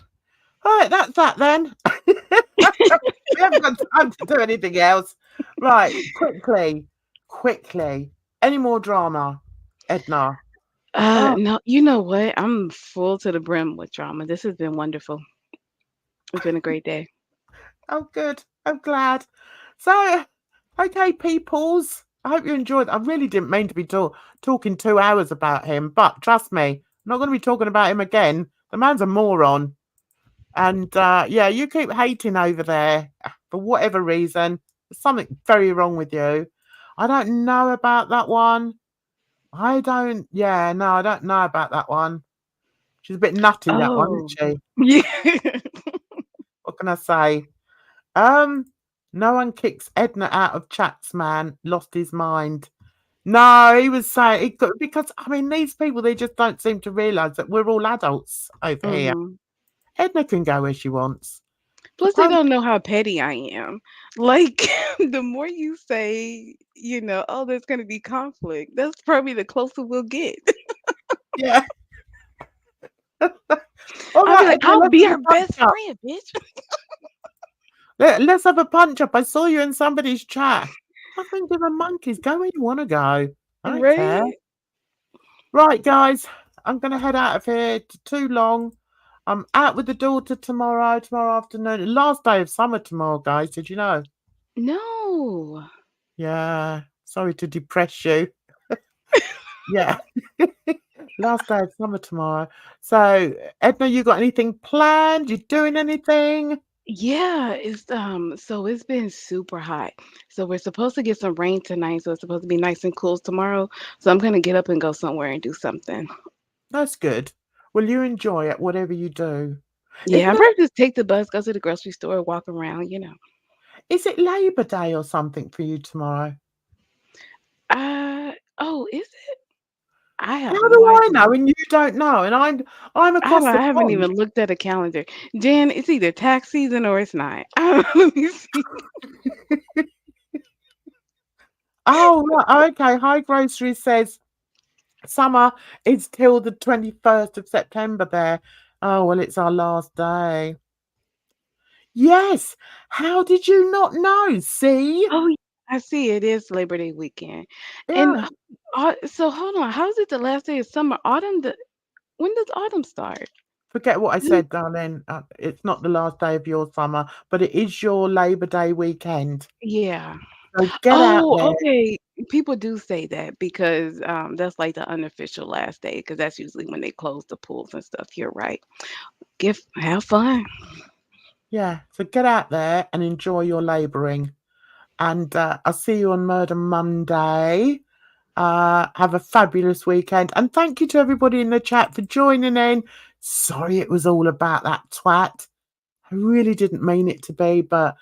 right, that's that then. We haven't got time to do anything else. Right, quickly. Any more drama, Edna? No, you know what? I'm full to the brim with drama. This has been wonderful. It's been a great day. Oh, good. I'm glad. So, okay, peoples. I hope you enjoyed. I really didn't mean to be talking 2 hours about him, but trust me, I'm not going to be talking about him again. The man's a moron. And yeah, you keep hating over there for whatever reason. There's something very wrong with you. I don't know about that one. I don't know about that one. She's a bit nutty, that one, Oh, isn't yeah. she? What can I say? No one kicks Edna out of chats, man. Lost his mind. No, he was saying because I mean these people, they just don't seem to realise that we're all adults over here. Edna can go where she wants. Plus, they don't know how petty I am. Like, the more you say, oh, there's going to be conflict, that's probably the closer we'll get. Yeah. All I'll be right, like, Edna, I'll let's be have her a punch best up. friend, bitch. Let's have a punch up. I saw you in somebody's chat. I think give a monkeys. Go where you want to go. I don't care. Right? Right, guys. I'm going to head out of here. It's too long. I'm out with the daughter tomorrow afternoon. Last day of summer tomorrow, guys. Did you know? No. Yeah. Sorry to depress you. Yeah. Last day of summer tomorrow. So, Edna, you got anything planned? You doing anything? Yeah, so it's been super hot. So we're supposed to get some rain tonight, so it's supposed to be nice and cool tomorrow. So I'm gonna get up and go somewhere and do something. That's good. Well, you enjoy it, whatever you do. Yeah, I'm probably just take the bus, go to the grocery store, walk around, Is it Labor Day or something for you tomorrow? Oh, is it? I have How no do I idea. know and you don't know? And I'm across the I haven't pond. even looked at a calendar. Jan, it's either tax season or it's not. Let me see. Oh, right. Okay. High Grocery says summer is till the 21st of September there. Oh, well, it's our last day. Yes. How did you not know? See? Oh, yeah, I see it is Labor Day weekend. Yeah. And so hold on, how is it the last day of summer? When does autumn start? Forget what I said, darling. It's not the last day of your summer, but it is your Labor Day weekend. Yeah. So get out there. Okay. People do say that because that's like the unofficial last day, because that's usually when they close the pools and stuff. You're right. Have fun. Yeah. So get out there and enjoy your labouring. And I'll see you on Murder Monday. Have a fabulous weekend. And thank you to everybody in the chat for joining in. Sorry it was all about that twat. I really didn't mean it to be, but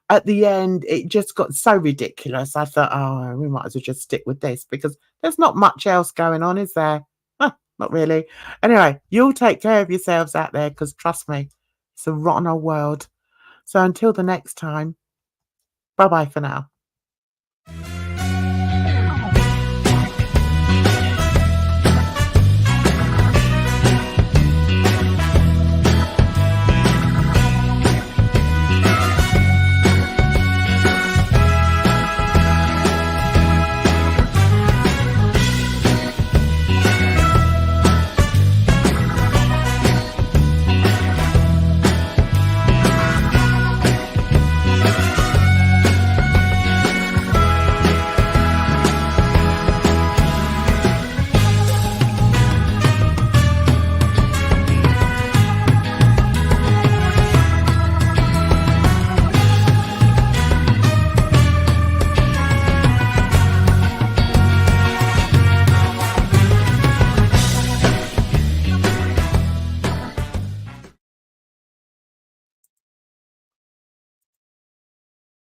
at the end, it just got so ridiculous. I thought, oh, we might as well just stick with this because there's not much else going on, is there? Not really. Anyway, you'll take care of yourselves out there because trust me, it's a rotten old world. So until the next time, bye-bye for now.